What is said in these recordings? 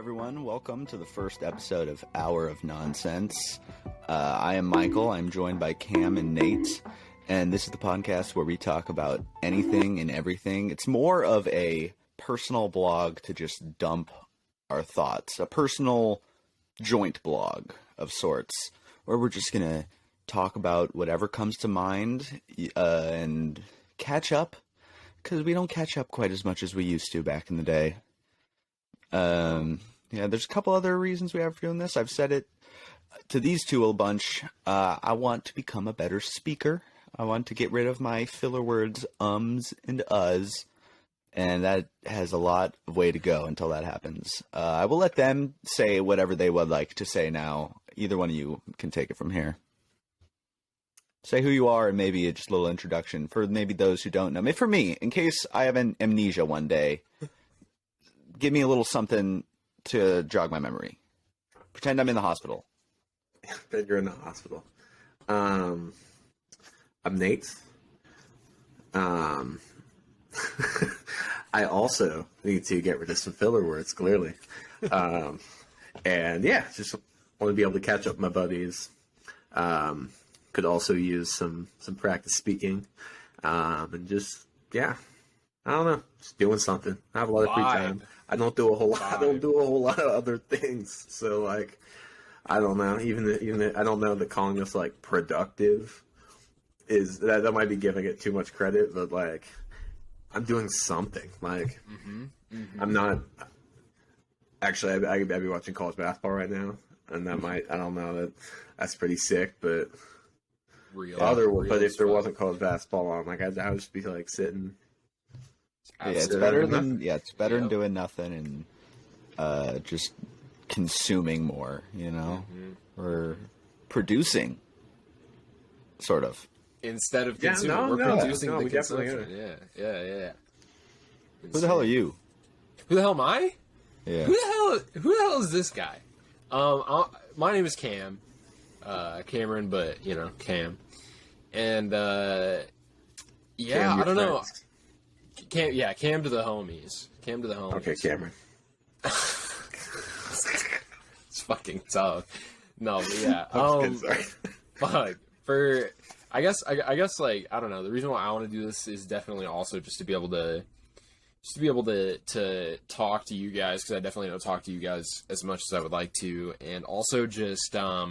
everyone. Welcome to the first episode of Hour of Nonsense. I am Michael. I'm joined by Cam and Nate. And this is the podcast where we talk about anything and everything. It's more of a personal blog to just dump our thoughts. A personal joint blog of sorts. Where we're just going to talk about whatever comes to mind and catch up. Because we don't catch up quite as much as we used to back in the day. There's a couple other reasons we have for doing this. I've said it to these two a bunch. I want to become a better speaker. I want to get rid of my filler words, ums and uhs, and that has a lot of way to go until that happens. I will let them say whatever they would like to say now. Either one of you can take it from here. Say who you are and maybe just a little introduction for maybe those who don't know. Maybe for me, in case I have an amnesia one day. Give me a little something to jog my memory. Pretend I'm in the hospital. Pretend you're in the hospital. I'm Nate. I also need to get rid of some filler words, clearly. And yeah, just want to be able to catch up with my buddies. Could also use some practice speaking. And just, yeah. I don't know, just doing something. I have a lot of free time. I don't do a whole lot of other things. So like, I don't know. Even I don't know that calling us like productive is that might be giving it too much credit. But like, I'm doing something. Like, I'm not. Actually, I'd be watching college basketball right now, and that might. I don't know that's pretty sick, but real. But if there wasn't college basketball on, like I would just be like sitting. It's better than doing nothing and just consuming more, or producing, sort of. Instead of consuming, we're producing the consumption. Yeah. Who the hell are you? Who the hell am I? Yeah. Who the hell is this guy? My name is Cam, Cameron, but Cam, and Cam, I don't know. Cam to the homies. Okay, Cameron. It's fucking tough. No, but yeah. Fuck. I guess like I don't know. The reason why I want to do this is definitely also just to be able to talk to you guys, because I definitely don't talk to you guys as much as I would like to, and also just I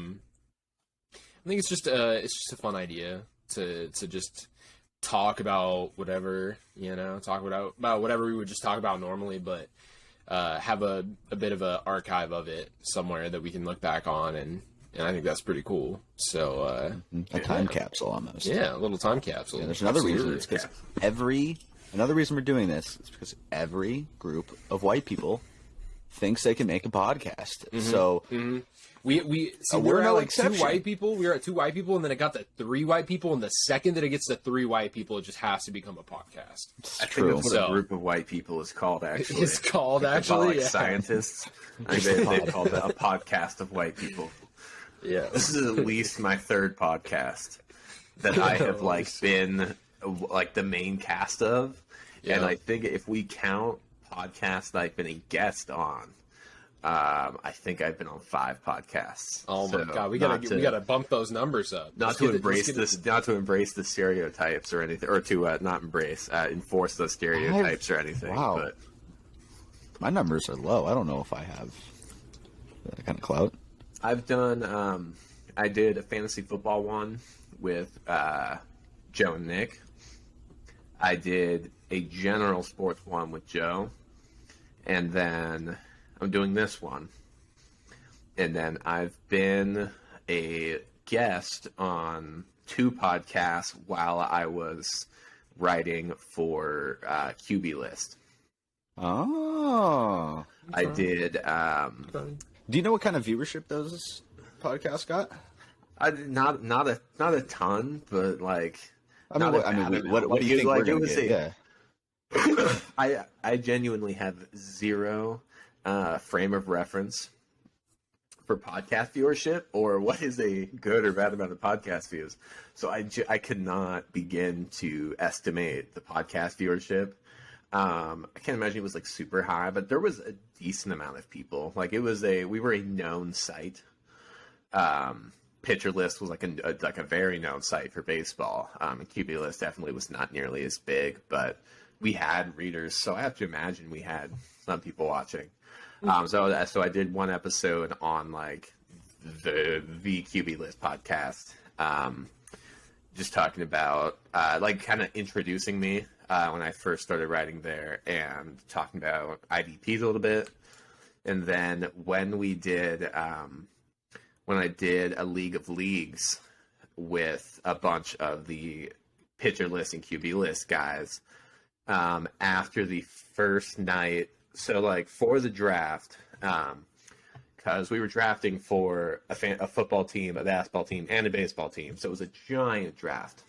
think it's just a fun idea to just talk about whatever, talk about whatever we would just talk about normally, but have a bit of an archive of it somewhere that we can look back on, and I think that's pretty cool. So a time capsule almost. Yeah, a little time capsule. Yeah, there's another reason. It's because another reason we're doing this is because every group of white people thinks they can make a podcast. So we're at like two white people. We were at two white people, and then it got to three white people. And the second that it gets to three white people, it just has to become a podcast. I think that's what a group of white people is called. Actually, it's called actually scientists. I think they call it a podcast of white people. Yeah, this is at least my third podcast that I have been the main cast of, and I think if we count podcasts that I've been a guest on. I think I've been on 5 podcasts. Oh my god, we gotta bump those numbers up. Not to embrace the stereotypes or anything, or to not enforce those stereotypes or anything. Wow, but my numbers are low. I don't know if I have that kind of clout. I've done. I did a fantasy football one with Joe and Nick. I did a general sports one with Joe, and then I'm doing this one. And then I've been a guest on 2 podcasts while I was writing for QB List. Oh. I did. Do you know what kind of viewership those podcasts got? Not a ton, but like. What do you think we're going to get? Yeah. I genuinely have zero frame of reference for podcast viewership, or what is a good or bad amount of podcast views. So I could not begin to estimate the podcast viewership. I can't imagine it was like super high, but there was a decent amount of people. Like we were a known site. Pitcher List was like a very known site for baseball. And QB List definitely was not nearly as big, but we had readers, so I have to imagine we had some people watching. So I did one episode on like the QB List podcast, just talking about like kind of introducing me when I first started writing there, and talking about IDPs a little bit, and then when I did a League of Leagues with a bunch of the Pitcher List and QB List guys, after the first night, so like for the draft, because we were drafting for a football team, a basketball team, and a baseball team, so it was a giant draft.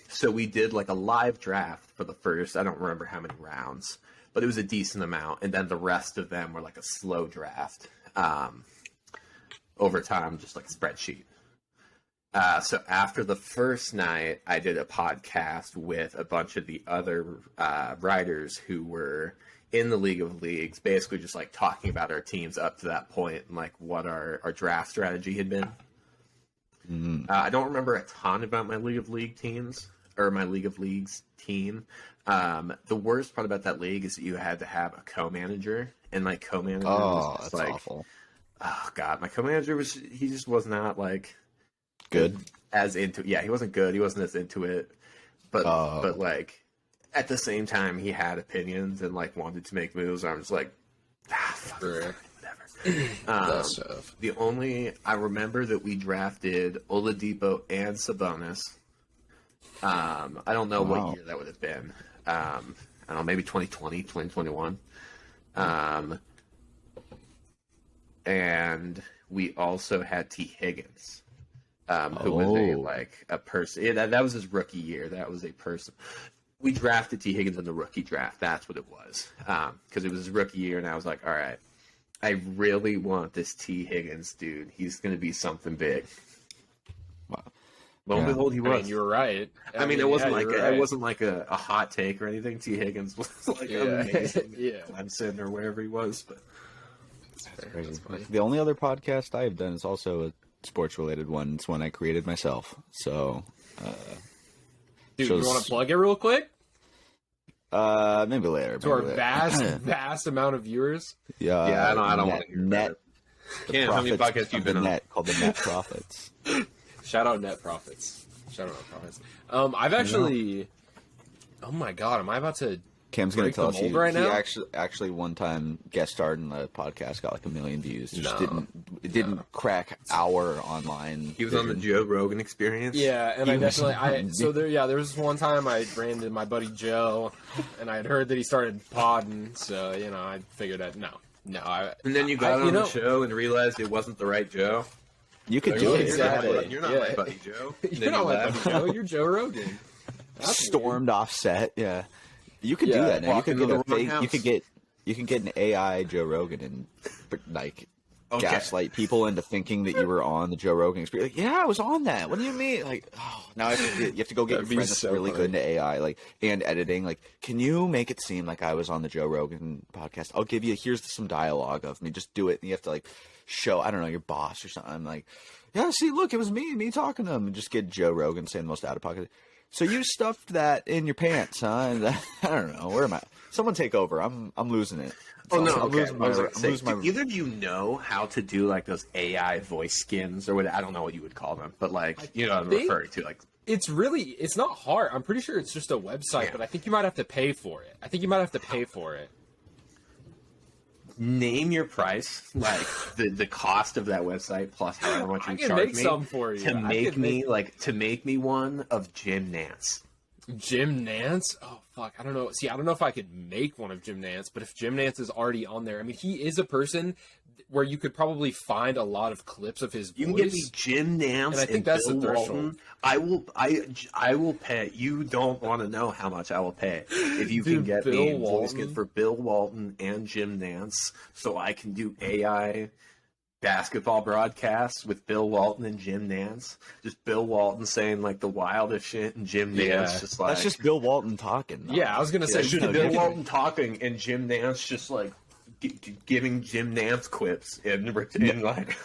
So we did like a live draft for the first, I don't remember how many rounds, but it was a decent amount, and then the rest of them were like a slow draft. Over time, just like a spreadsheet. So after the first night, I did a podcast with a bunch of the other writers who were in the League of Leagues, basically just like talking about our teams up to that point and like what our draft strategy had been. I don't remember a ton about my League of League teams or my League of Leagues team. The worst part about that league is that you had to have a co-manager, and my co-manager was just that's like, awful. oh god, my co-manager he just was not like Good. as into. Yeah, he wasn't good. He wasn't as into it, but like at the same time, he had opinions and like wanted to make moves. I'm just like, fuck, whatever. That's tough. I remember that we drafted Oladipo and Sabonis. I don't know what year that would have been. I don't know, maybe 2020, 2021. And we also had T. Higgins, who was a person. Yeah, that was his rookie year. That was a person. We drafted T. Higgins in the rookie draft. That's what it was. Because it was his rookie year, and I was like, all right, I really want this T. Higgins dude. He's going to be something big. Wow. Lo and behold, he was. I mean, you were right. I mean, it wasn't it wasn't like a hot take or anything. T. Higgins was like amazing at Clemson or wherever he was. But That's crazy. The only other podcast I have done is also a sports-related one. It's one I created myself. So, dude, you want to plug it real quick? Maybe later. To our vast amount of viewers. Yeah, I don't want to hear net. Cam, how many podcasts you've been on? Called the Net Profits. Shout out Net Profits. I've actually. Oh my god, am I about to? Cam's going to tell us he now? actually one time guest starred in the podcast, got like 1 million views. Didn't crack our online. He was on the Joe Rogan Experience. Yeah, and there was one time I ran into my buddy Joe, and I had heard that he started podding, so I figured that no. And then you got on the show and realized it wasn't the right Joe. You could do it. Exactly. You're not my buddy Joe. You're not my buddy Joe. You're Joe Rogan. Stormed off set. Yeah. You could do that now. You could you can get an AI Joe Rogan and like gaslight people into thinking that you were on the Joe Rogan Experience. Like, yeah, I was on that. What do you mean? Like, now you have to go get your friend that's really good into AI, like, and editing. Like, can you make it seem like I was on the Joe Rogan podcast? I'll give you here's some dialogue of me. Just do it, and you have to like show your boss or something. Like, yeah, see, look, it was me talking to him, and just get Joe Rogan saying the most out of pocket. So you stuffed that in your pants, huh? And I don't know. Where am I? Someone take over. I'm losing it. I'm losing my. Do either of you know how to do like those AI voice skins or what? I don't know what you would call them, but like what I'm referring to. Like, it's not hard. I'm pretty sure it's just a website, but I think you might have to pay for it. Name your price, like the cost of that website plus however much you charge me some for you. to make me one of Jim Nance. Jim Nance? Oh fuck, I don't know. See, I don't know if I could make one of Jim Nance, but if Jim Nance is already on there, I mean, he is a person where you could probably find a lot of clips of his voice. You can get me Jim Nance, and I think that's Bill the threshold. Walton. I will pay. You don't want to know how much I will pay if you can get me a voice skin for Bill Walton and Jim Nance, so I can do AI basketball broadcasts with Bill Walton and Jim Nance. Just Bill Walton saying like the wildest shit, and Jim Nance just like That's just Bill Walton talking. Though. Yeah, I was gonna say Bill Walton talking, and Jim Nance just like giving Jim Nance quips and like.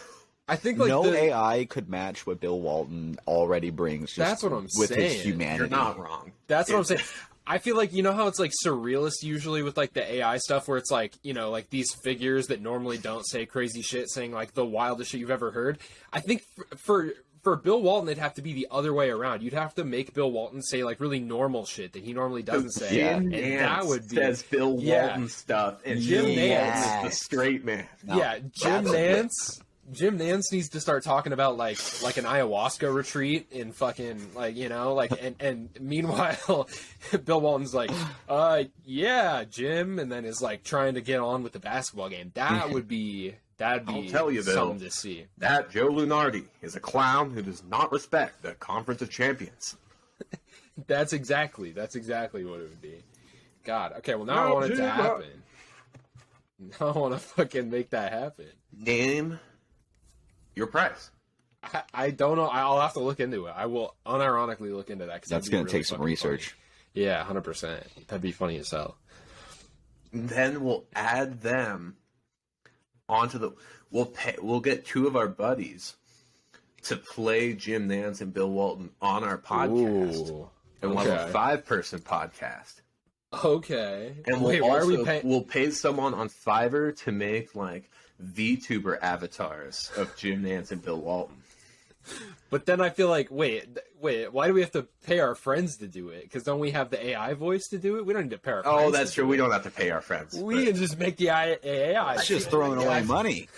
I think like no AI could match what Bill Walton already brings. Just that's what I'm with saying. his humanity. You're not wrong. That's what I'm saying. I feel like, you know how it's like surrealist usually with like the AI stuff where it's like, you know, like these figures that normally don't say crazy shit saying like the wildest shit you've ever heard. I think for Bill Walton, it'd have to be the other way around. You'd have to make Bill Walton say like really normal shit that he normally doesn't say. Jim and Nance that would be, says Bill Walton stuff, and Jim Nance is the straight man. Yeah, Jim Nance needs to start talking about like an ayahuasca retreat in fucking like, you know, like and meanwhile Bill Walton's like, yeah, Jim, and then is like trying to get on with the basketball game. That'd be I'll tell you, Bill, something to see. That Joe Lunardi is a clown who does not respect the Conference of Champions. That's exactly what it would be. God, okay, well now I want it to happen. Now I want to fucking make that happen. Name your price. I don't know. I'll have to look into it. I will unironically look into that. That's going to take some research. Funny. Yeah, 100%. That'd be funny as hell. And then we'll add them onto the. We'll get two of our buddies to play Jim Nance and Bill Walton on our podcast, and we'll have a 5-person podcast. Okay. And we'll pay someone on Fiverr to make like VTuber avatars of Jim Nance and Bill Walton. But then I feel like, wait, why do we have to pay our friends to do it? Because don't we have the AI voice to do it? We don't need to pay our friends. Oh, that's true. We don't have to pay our friends. We can just make the AI. It's just throwing away money.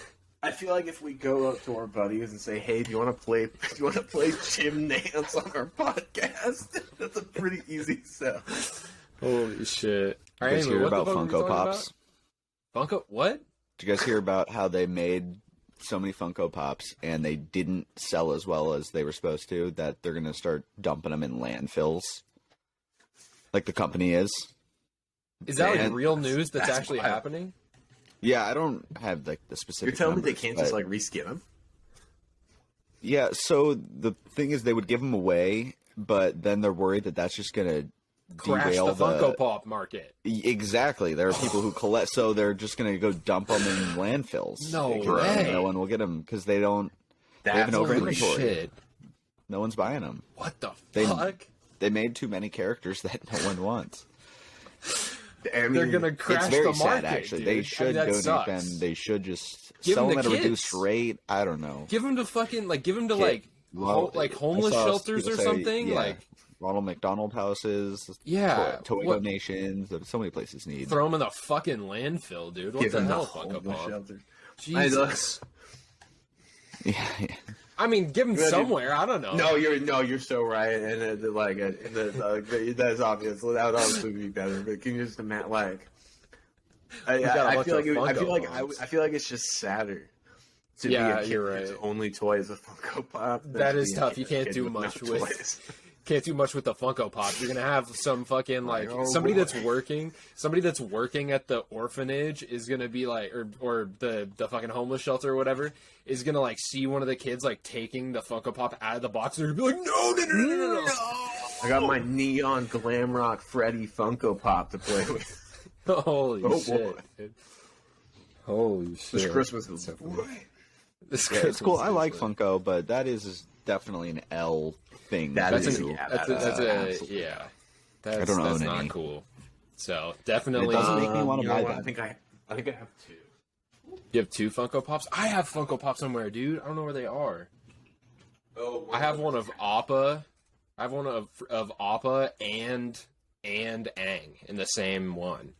I feel like if we go up to our buddies and say, "Hey, do you want to play? Do you want to play Jim Nance on our podcast?" That's a pretty easy sell. Holy shit! Did you guys hear about Funko Pops? Funko what? Did you guys hear about how they made so many Funko Pops and they didn't sell as well as they were supposed to, that they're going to start dumping them in landfills? Like the company is. Is that like real news that's actually happening? Yeah, I don't have like the specific. You're telling numbers, me they can't just like reskin them? Yeah, so the thing is they would give them away, but then they're worried that that's just going to crash the Funko Pop market. Exactly. There are people who collect, so they're just going to go dump them in landfills. No way. No one will get them because they don't. They have an over inventory. Shit. No one's buying them. What the fuck? They made too many characters that no one wants. I mean, they're gonna crash it's very the market, sad, actually. dude. They should donate them. They should just sell them at a reduced rate. I don't know. Give them to fucking like homeless shelters or something. Yeah. Like Ronald McDonald houses. Yeah, toy donations. So many places need. Throw them in the fucking landfill, dude. What the hell, Funko Pop? Jesus. Yeah. I mean, give them somewhere. I don't know. No, you're so right, and that's obvious. That would obviously be better. But can you just imagine, like, I feel like it's just sadder to be a kid whose only toy is a Funko Pop. That is tough. You can't do much with. Can't do much with the Funko Pop. You're gonna have some fucking somebody that's working at the orphanage is gonna be like, or the fucking homeless shelter or whatever is gonna like see one of the kids like taking the Funko Pop out of the box and they're gonna be like, no. I got my neon glam rock Freddy Funko Pop to play with. Holy shit! Dude. Holy shit! This Christmas is so it's cool. I like Funko, but that is definitely an L thing. That's not any. Cool. So definitely, it doesn't make me want to buy them. I think I have 2. You have 2 Funko Pops? I have Funko Pop somewhere, dude. I don't know where they are. Oh, I have one of Appa. I have one of Appa and Aang in the same one.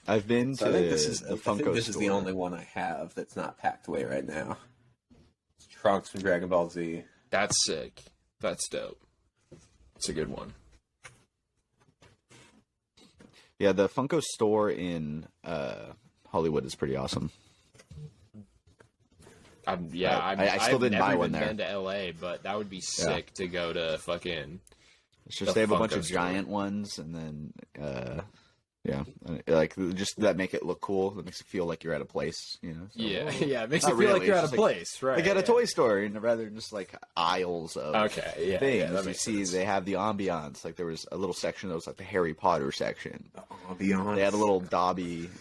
I've been to I think this is the Funko this is the only one I have that's not packed away right now. It's Trunks from Dragon Ball Z. That's sick. That's dope. It's a good one. Yeah, the Funko store in Hollywood is pretty awesome. I still didn't buy one there. I've never been to LA, but that would be sick to go to fucking. It's just they have a bunch of giant ones, and then Yeah, like just that make it look cool. That makes it feel like you're at a place, you know. So, Yeah, yeah. It makes not you feel like really, you're it's at a just place, right? like at a yeah. toy store, and rather than just like aisles of Okay, yeah, things. yeah, that you makes see, sense. they have the ambiance. Like there was a little section that was like the Harry Potter section. I'll be honest. They had a little Dobby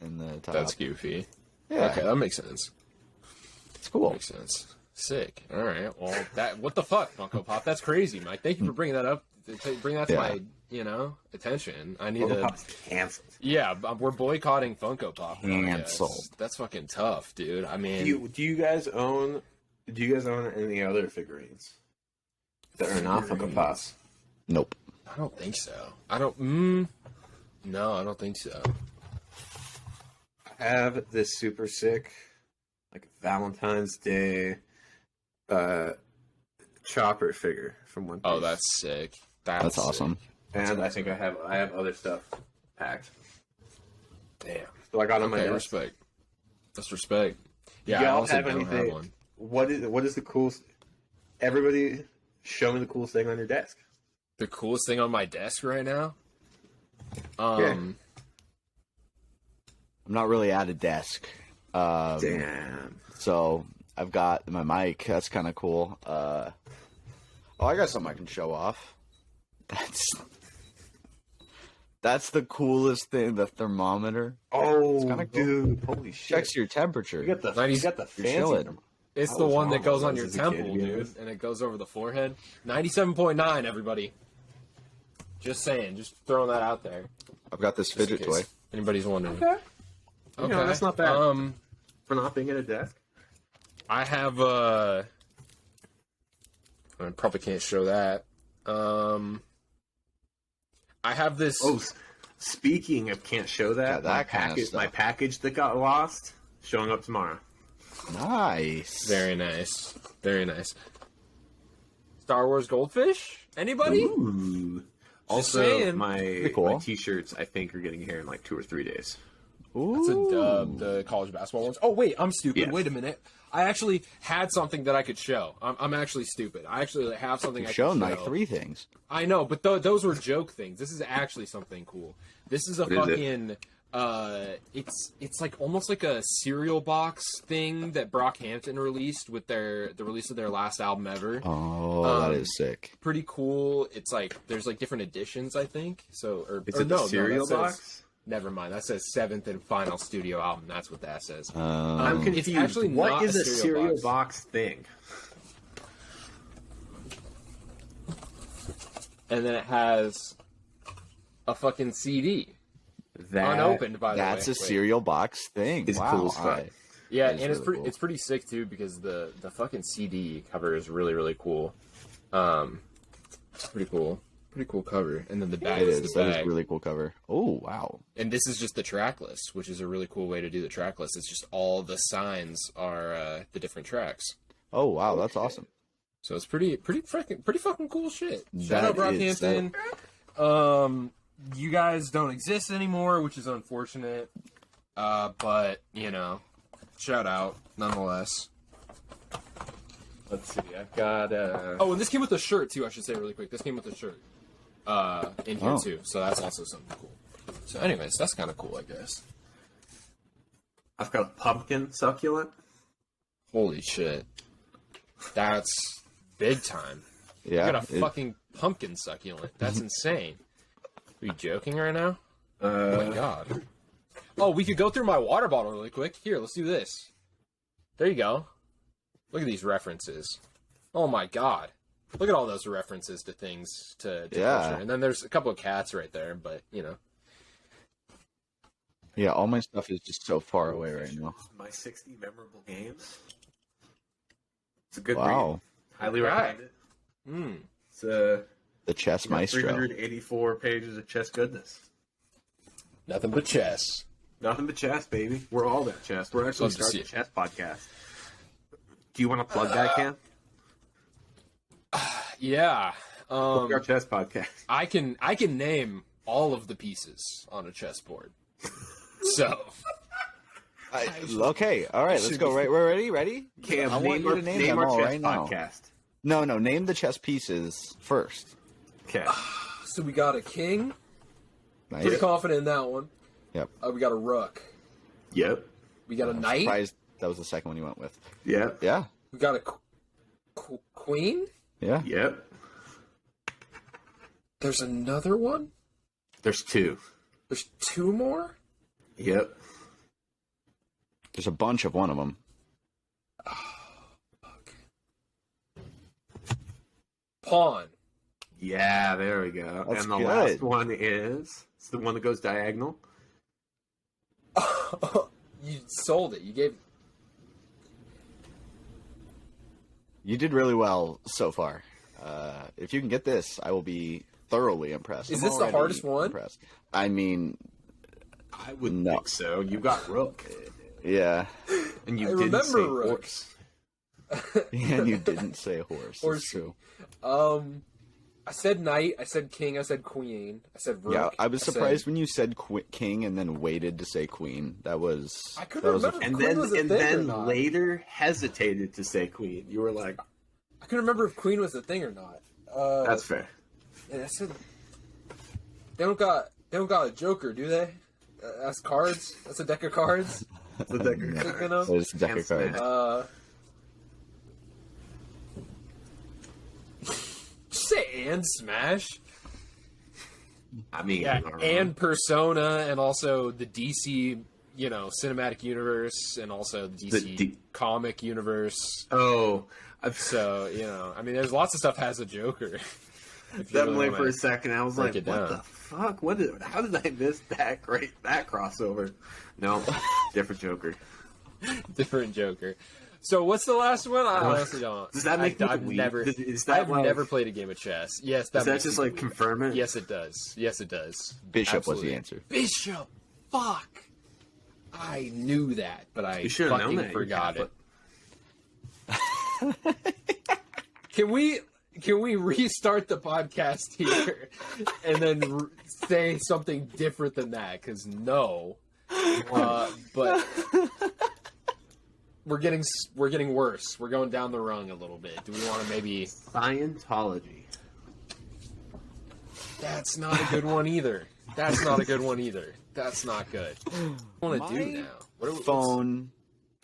in the top. That's goofy. Yeah, Okay, that makes sense. it's cool. Makes sense. Sick. All right. Well, what the fuck, Funko Pop? That's crazy, Mike. Thank you for bringing that up. Bring that to my, attention. I need to. FunkoPop's canceled. Yeah, we're boycotting Funko Pop. now, I guess. Canceled. That's fucking tough, dude. I mean, Do you guys own any other figurines that are not FunkoPops? Nope. I don't think so. I don't. No, I don't think so. I have this super sick, like Valentine's Day, Chopper figure from One Piece. Oh, that's sick. That's awesome. And I think I have other stuff packed. Damn. So I got on my Okay, desk. respect. That's respect. Yeah, I Y'all also have don't anything? have one. What is the coolest? Everybody, show me the coolest thing on your desk. The coolest thing on my desk right now. Yeah. I'm not really at a desk. Damn. So I've got my mic. That's kind of cool. I got something I can show off. That's the coolest thing. The thermometer Oh, kinda cool. dude! Holy shit! checks your temperature. You got the You're fancy. chilling. It's I the was one that wrong goes when on I your was a kid, temple, to be dude, honest. and it goes over the forehead. 97.9, everybody. Just saying, just throwing that out there. I've got this just in fidget case toy. anybody's wondering. Okay. You know, that's not bad. For not being at a desk. I have I probably can't show that. I have this. Oh, speaking of can't show that, Yeah, that kind of stuff. my package that got lost showing up tomorrow. Nice. Very nice. Very nice. Star Wars Goldfish? Anybody? Ooh. Also, saying. my cool. my t-shirts I think are getting here in like 2 or 3 days. It's a dub, the college basketball ones. Oh, wait, I'm stupid. Yes. Wait a minute. I actually had something that I could show. I'm actually stupid. I actually have something I You've can shown show. like 3 things. I know, but those were joke things. This is actually something cool. This is a What is fucking it's like almost like a cereal box thing that Brockhampton released with the release of their last album ever. Oh, that is sick. Pretty cool. It's like there's like different editions, I think. So Is or it no, the cereal that says- box? Never mind. That says 7th and final studio album. That's what that says. I'm It's confused. actually What not is a a cereal cereal box. box thing? And then it has a fucking CD. That Unopened, by the way. That's a Wait. cereal box thing. is Wow. cool as fuck. Yeah, That is and it's really cool. it's pretty sick too because the fucking CD cover is really really cool. It's pretty cool. Pretty cool cover. And then the bag It is is. the That is bag. a really cool cover. Oh, wow. And this is just the track list, which is a really cool way to do the track list. It's just all the signs are the different tracks. Oh, wow. That's awesome. So it's pretty fucking cool shit. Shout out That is- Brockhampton. You guys don't exist anymore, which is unfortunate. But you know, shout out nonetheless. Let's see. I've got. Oh, and this came with a shirt too. I should say really quick. This came with a shirt in here Oh. too. So that's also something cool. So, anyways, that's kind of cool, I guess. I've got a pumpkin succulent. Holy shit, that's big time. Yeah. You got a fucking pumpkin succulent. That's insane. Are you joking right now? Oh my god. Oh, we could go through my water bottle really quick. Here, let's do this. There you go. Look at these references. Oh my god. Look at all those references to things to Yeah. culture. And then there's a couple of cats right there, but you know. Yeah, all my stuff is just so far away right now. My 60 memorable games. It's a good Wow. read. Highly Right. recommend it. Hmm. It's The Chess Maestro. 384 pages of chess goodness. Nothing but chess. Nothing but chess, baby. We're all about chess. We're actually Love to see starting a it. chess podcast. Do you want to plug that, Cam? Yeah. Plug our chess podcast. I can name all of the pieces on a chessboard. So Okay, all right, let's go. Right, we're ready? Ready? Cam, I want you to name them our all chess right now. podcast. No, name the chess pieces first. Okay. So we got a king, Nice. Pretty confident in that one. Yep. We got a rook. Yep. We got a I'm knight. surprised that was the second one you went with. Yep. Yeah. We got a queen. Yeah. Yep. There's another one. There's 2. There's 2 more. Yep. There's a bunch of one of them. Pawn. Yeah, there we go. That's and the good. last one is it's the one that goes diagonal. You sold it. You gave. You did really well so far. If you can get this, I will be thoroughly impressed. Is I'm this the already hardest one? Impressed. I mean, I wouldn't No. think so. You got rook, yeah. and you I didn't remember say rook. horse. And you didn't say horse. Horse. That's true. I said knight. I said king. I said queen. I said rook. Yeah, I was said- surprised when you said king and then waited to say queen. That was. I couldn't that was remember. And Queen then was a thing or not. later hesitated to say queen. You were like, I couldn't remember if queen was a thing or not. "That's fair." And I said, they don't got a joker, do they? That's cards. That's a deck of cards. The decker. Thinking of. There's a deck of Can't cards. smash. Just say and smash. I mean, Yeah, all right. and Persona, and also the DC, cinematic universe, and also the DC D- comic universe. oh, So, I mean, there's lots of stuff has a Joker. If you definitely really for a wanna second, I was break like, it "What down. the fuck? How did I miss that crossover?" No, different Joker. different Joker. So, what's the last one? I honestly don't. Does that make me I've weak? never, Is that I've like- never played a game of chess. Yes, Does that makes just me like weak. confirm it? Yes, it does. Yes, it does. Bishop was Absolutely. the answer. Bishop. Fuck. I knew that, but I You should have known fucking that. You're forgot it. Catholic. Can we restart the podcast here and then say something different than that? Because no, but we're getting worse. We're going down the rung a little bit. Do we want to maybe? Scientology. That's not a good one either. That's not a good one either. That's not good. What do I want to do now? What's- Phone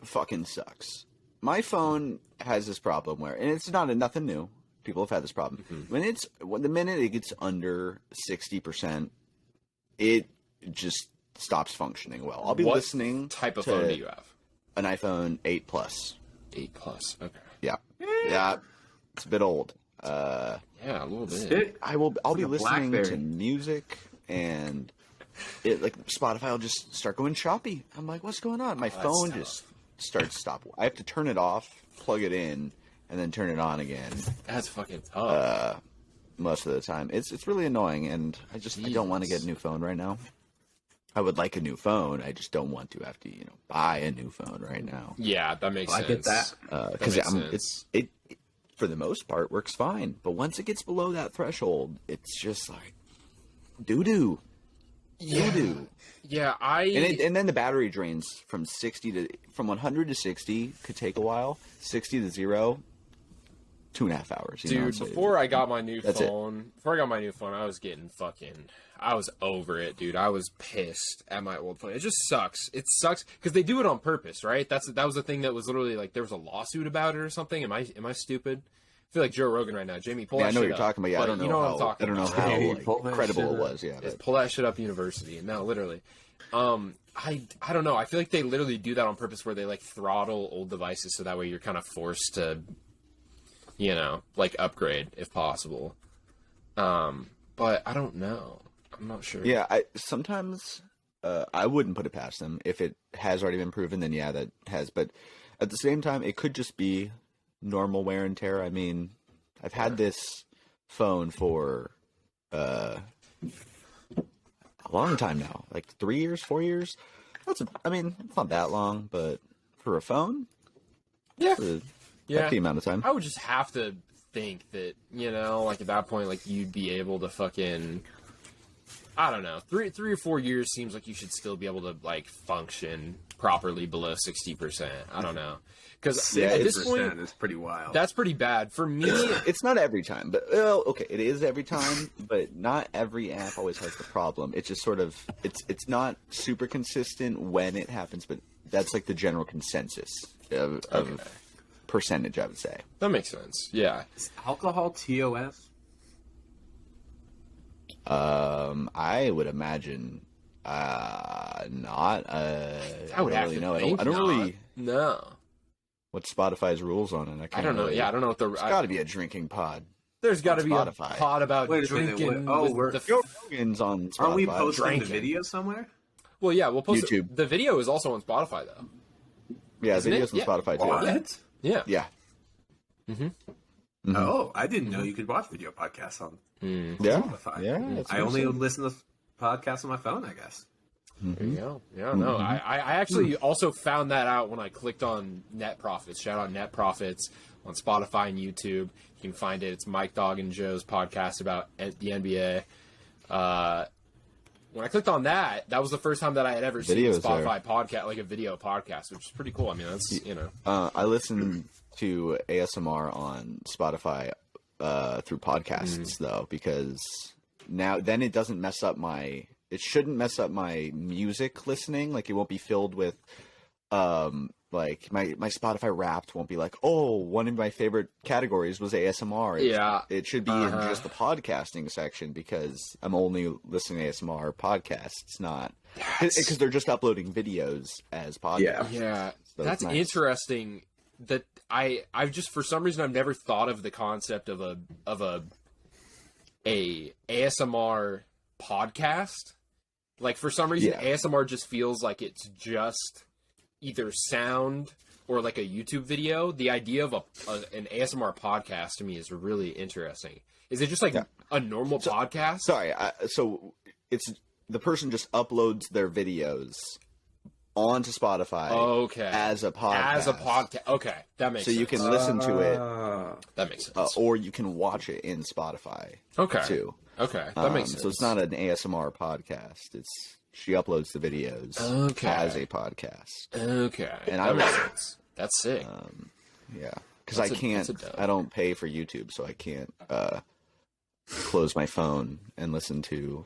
fucking sucks. My phone has this problem where, and it's nothing new. People have had this problem. When the minute it gets under 60%, it just stops functioning well. I'll be What listening. type of to phone do you have? An iPhone 8 Plus. 8 Plus. Okay. Yeah, yeah, it's a bit old. Yeah, a little bit. I'll be like a listening BlackBerry. to music and it like Spotify will just start going choppy. I'm like, what's going on? My that's phone tough. just starts stop. I have to turn it off, plug it in, and then turn it on again. That's fucking tough. Most of the time, it's really annoying, and I don't want to get a new phone right now. I would like a new phone. I just don't want to have to buy a new phone right now. Yeah, that makes I sense. get that. Because makes sense. it for the most part works fine, but once it gets below that threshold, it's just like doo doo. Doo-doo. Yeah, And then the battery drains from 100 to 60 could take a while. 60 to 0, 2.5 hours. dude, So before I got my new That's it. phone, I was getting I was over it, dude. I was pissed at my old phone. It just sucks. It sucks because they do it on purpose, right? That was the thing that was literally like there was a lawsuit about it or something. Am I stupid? I feel like Joe Rogan right now. Jamie, pull yeah, that I know what shit you're up. talking about. Yeah, But I don't know you know how. what I'm talking I don't know about. how Hey, like, pull that credible shit it up. was. Yeah, Just but pull that shit up university. No, literally. I don't know. I feel like they literally do that on purpose where they like throttle old devices so that way you're kind of forced to, like upgrade if possible. But I don't know. I'm not sure. yeah. Sometimes I wouldn't put it past them if it has already been proven. Then yeah, that has. But at the same time, it could just be normal wear and tear. I mean, I've had this phone for a long time now, like 3 years, 4 years. It's not that long, but for a phone, Yeah. it's a Yeah. hefty amount of time. I would just have to think that, like at that point, like you'd be able to fucking, I don't know, 3 or 4 years seems like you should still be able to like function properly below 60%. I don't know. Because Yeah, at it's this point, is pretty wild. that's pretty bad. For me, It's not every time, but well, okay, it is every time, but not every app always has the problem. It's just sort of it's not super consistent when it happens, but that's like the general consensus of percentage, I would say. that makes sense. Yeah. Is alcohol TOS? I would imagine not. I would don't have really to know. think I don't not. really No. what Spotify's rules on it. I don't know. Yeah, I don't know what It's got to be a drinking pod. there's got to be a Spotify. pod about Wait a minute, drinking. what- oh, with we're- the Joe Rogan's on Spotify. Aren't we posting the Drinking. video somewhere? well, yeah, we'll post YouTube. The video is also on Spotify, though. Yeah, Isn't it? videos on Yeah. Spotify too. What? Yeah. Yeah. Oh, I didn't know you could watch video podcasts on Yeah. Spotify. Yeah. that's I what only I'm listen to podcasts on my phone, I guess. There you go. Yeah, no, I actually also found that out when I clicked on Net Profits. Shout out Net Profits on Spotify and YouTube. You can find it. It's Mike Dog and Joe's podcast about the NBA. When I clicked on that, that was the first time that I had ever seen a Videos Spotify podcast, like a video podcast, which is pretty cool. I mean, that's, you know. I listen to ASMR on Spotify through podcasts though, because then it doesn't mess up it shouldn't mess up my music listening. Like it won't be filled with like my Spotify Wrapped won't be like, oh, one of my favorite categories was ASMR. It should be in just the podcasting section, because I'm only listening to ASMR podcasts, not because they're just uploading videos as podcasts. Yeah, So that's it's nice. interesting. That I've just, for some reason, I've never thought of the concept of a ASMR podcast. Like, for some reason, Yeah. ASMR just feels like it's just either sound or like a YouTube video. The idea of an ASMR podcast to me is really interesting. Is it just like a normal podcast? Sorry, so it's the person just uploads their videos onto Spotify Okay. as a podcast. As a podcast. Okay, that makes So sense. you can listen to it, That makes sense. or you can watch it in Spotify Okay. too. Okay, that makes sense. So it's not an ASMR podcast. She uploads the videos Okay. as a podcast. Okay, And that I makes was- sense. That's sick. Yeah, because I That's can't. a dub. I don't pay for YouTube, so I can't close my phone and listen to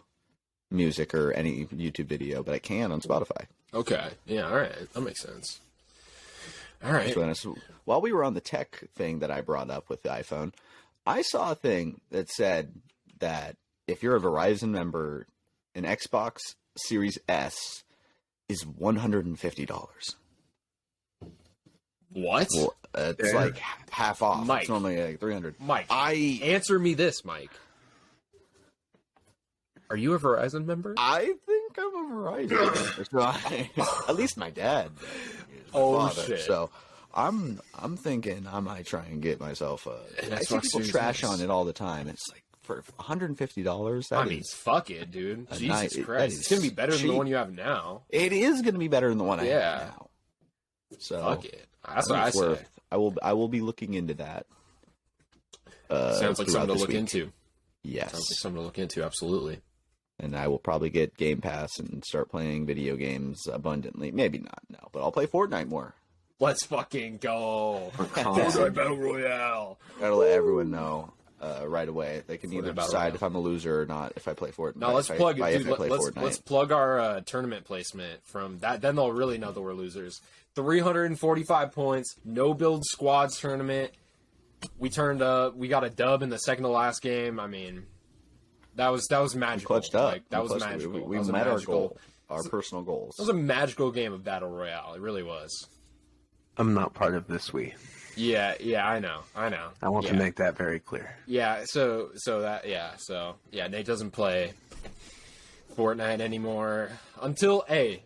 music or any YouTube video, but I can on Spotify. Okay, yeah, all right, that makes sense. All right, So while we were on the tech thing that I brought up with the iPhone, I saw a thing that said that if you're a Verizon member, an Xbox Series S is $150. what? Well, it's Yeah. like half off. Mike. It's normally like 300. Mike, I answer me this, Mike. Are you a Verizon member? think I'm a Verizon member. So at least my dad. is my Oh, father. shit. So I'm thinking I might try and get myself a. An I see Xbox people Series trash S. on it all the time. It's like for $150. I mean, fuck it, dude. a Jesus night- that Christ, is it's gonna be better than the cheap. one you have now. It is going to be better than the one I Yeah. have now. So Fuck it. That's I what think I it's say. worth. I will be looking into that. Sounds like throughout something to this look week. into. Yes, Sounds like something to look into. Absolutely. and I will probably get Game Pass and start playing video games abundantly. Maybe not, no, but I'll play Fortnite more. Let's fucking go. console. Fortnite Battle Royale. Gotta let everyone know right away. They can either Battle decide Royale. if I'm a loser or not if I play Fortnite. Now let's plug it, if dude. I play Fortnite. Let's plug our tournament placement from that. Then they'll really know that we're losers. 345 points. No build squads tournament. We got a dub in the second to last game. I mean, that was magical. Clutched up. Like, that was Clutched up. magical. We That was a met our magical- goal, our personal goals. That was a magical game of Battle Royale. It really was. I'm not part of this we. Yeah, I know. I want to make that very clear. Yeah, so Nate doesn't play Fortnite anymore until the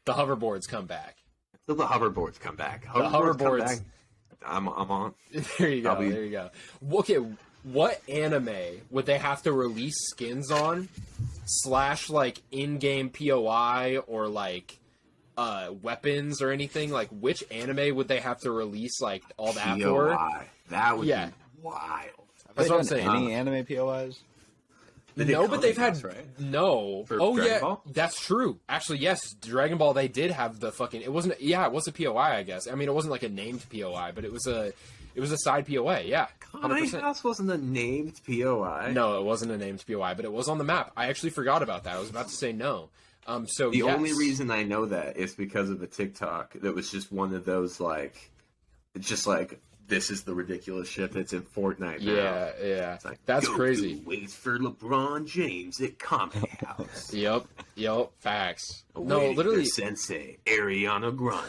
hoverboards come back. Till the hoverboards come back. The hoverboards. I'm on. There you go. I'll be- There you go. Okay, what anime would they have to release skins on? / like in-game POI or like weapons or anything? Like, which anime would they have to release like all that for? POI. That would Yeah. be wild. Have That's they what I'm done saying. Any anime POIs? They did No, but they've comic had books, right? no. For Oh Dragon yeah, Ball? that's true. Actually, yes, Dragon Ball. They did have the fucking. It wasn't. Yeah, it was a POI. I guess. I mean, it wasn't like a named POI, but it was a side POA. Yeah, Connie House wasn't a named POI. No, it wasn't a named POI, but it was on the map. I actually forgot about that. I was about to say no. So The yes. only reason I know that is because of the TikTok. That was just one of those like, it's just like this is the ridiculous shit that's in Fortnite now. Yeah. It's like, That's Goku crazy. waits for LeBron James at Comic House. Yep. Facts. No, Waiting literally. for Sensei Ariana Grande.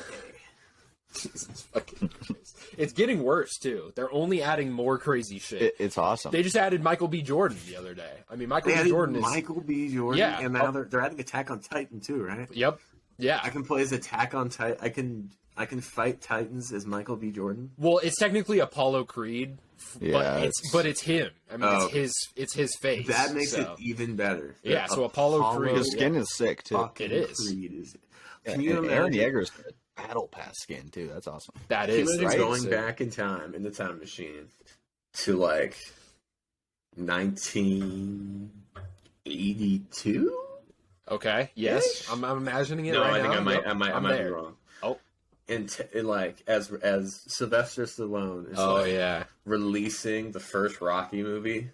Jesus fucking Christ. It's getting worse too. They're only adding more crazy shit. It's awesome. They just added Michael B. Jordan the other day. I mean, Michael They B. added Jordan is. Michael B. Jordan, Yeah. and now they're adding Attack on Titan too, right? Yep. Yeah. I can play as Attack on Titan. I can fight Titans as Michael B. Jordan. Well, it's technically Apollo Creed, Yeah, but it's him. I mean, Oh. it's his face. That makes so. it even better. Yeah, so Apollo Creed. His skin is sick too. fucking It is. Creed is. Yeah, Can you and imagine? Aaron Yeager's got battle pass skin too. That's awesome. That Can you is imagine right. going So- back in time in the time machine to like 1982? Okay. Yes, Ish? I'm imagining it. No, right I think now. I might. Yep, I might I'm be there. wrong. Oh. And like as Sylvester Stallone is Oh like yeah. releasing the first Rocky movie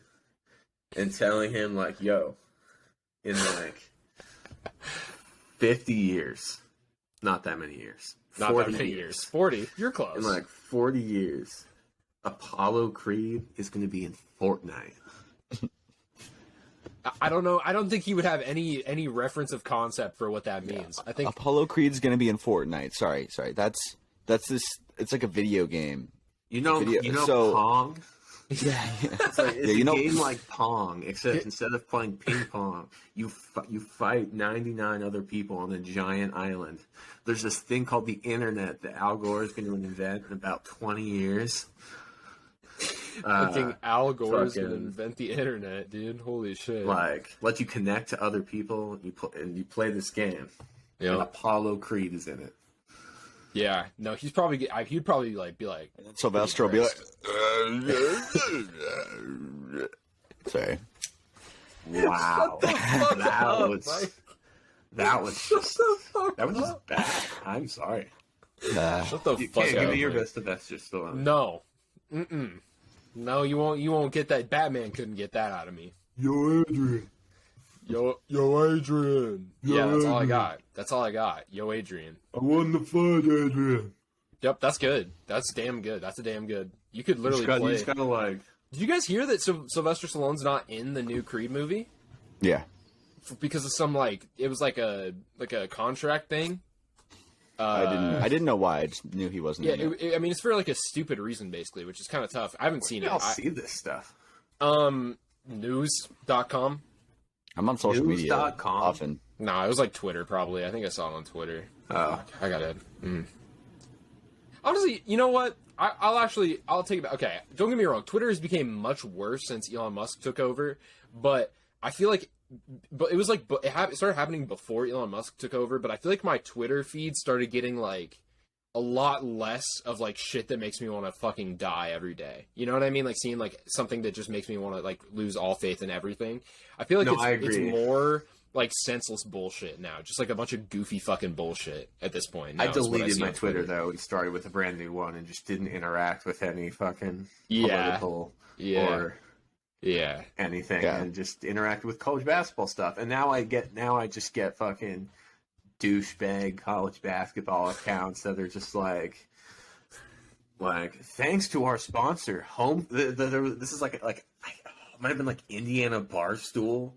and telling him like, "Yo, in like 50 years, not that many years, Not that many years. 40. You're close. in like 40 years, Apollo Creed is going to be in Fortnite." I don't know. I don't think he would have any reference of concept for what that means. I think Apollo Creed's gonna be in Fortnite. Sorry. That's this. It's like a video game. You know so- Pong. Yeah. It's like it's Yeah, you a know- game like Pong, except instead of playing ping pong, you fight 99 other people on a giant island. There's this thing called the internet that Al Gore is going to invent in about 20 years. I think Al Gore is fucking- gonna invent the internet, dude. Holy shit. Like let you connect to other people. And you play this game. And Yep. Apollo Creed is in it. Yeah. No, he'd probably like be like, Sylvester will be like. Sorry. Wow, that was just bad. I'm sorry. shut the You fuck can't up. give me your man. best Sylvester Stallone. No. No, you won't get that. Batman couldn't get that out of me. Yo, Adrian. Yo, Adrian. Yeah, that's all I got. That's all I got. Yo, Adrian. I won the fight, Adrian. Yep, that's good. That's damn good. That's a damn good. You could literally You play. just gotta like. Did you guys hear that Sylvester Stallone's not in the new Creed movie Yeah. because of some it was like a contract thing? I didn't know why. I just knew he wasn't. Yeah, in it. I mean it's for like a stupid reason basically, which is kind of tough. I haven't seen it. I'll see this stuff. News.com. I'm on social media News.com? often. Nah, it was like Twitter probably. I think I saw it on Twitter. Oh, I got it. Honestly, you know what? I'll take it back. Okay, don't get me wrong. Twitter has become much worse since Elon Musk took over, but I feel like, it was like, it started happening before Elon Musk took over. But I feel like my Twitter feed started getting like a lot less of like shit that makes me want to fucking die every day. You know what I mean? Like seeing like something that just makes me want to like lose all faith in everything. I feel like No, I it's agree. more like senseless bullshit now, just like a bunch of goofy fucking bullshit at this point. I now is what deleted see my on Twitter though and started with a brand new one and just didn't interact with any fucking Yeah. political Yeah. or Yeah, anything, Yeah. and just interacted with college basketball stuff. And now I just get fucking douchebag college basketball accounts that are just like thanks to our sponsor, home. This is like it might have been like Indiana Barstool.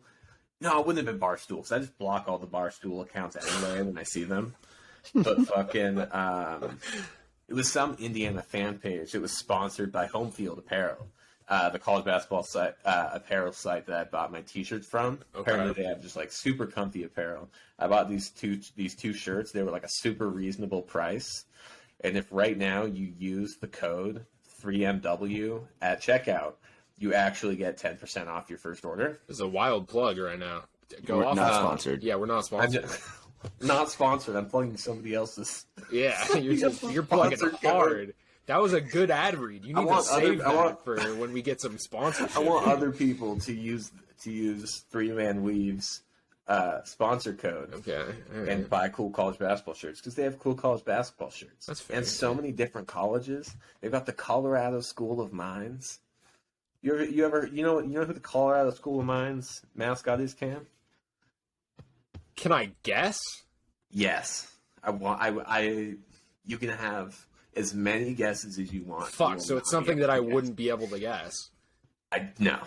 No, it wouldn't have been Barstool because I just block all the Barstool accounts anyway when I see them. But fucking, it was some Indiana fan page. It was sponsored by Home Field Apparel, the college basketball site, apparel site that I bought my T-shirts from. Okay. Apparently, they have just like super comfy apparel. I bought these two shirts. They were like a super reasonable price. And if right now you use the code 3MW at checkout, you actually get 10% off your first order. this is a wild plug right now. Go We're off. not sponsored. Yeah, we're not I'm sponsored. just, not sponsored. I'm plugging somebody else's. Yeah, you're plugging Sponsored code. hard. That was a good ad read. You need to save that for when we get some sponsorship. I want other people to use Three Man Weave's sponsor code. Okay. Right. And buy cool college basketball shirts because they have cool college basketball shirts. That's fair. And so many different colleges. They've got the Colorado School of Mines. You know who the Colorado School of Mines mascot is, Cam? Can I guess? Yes. You can have as many guesses as you want. Fuck, so it's something that I wouldn't be able to guess. No.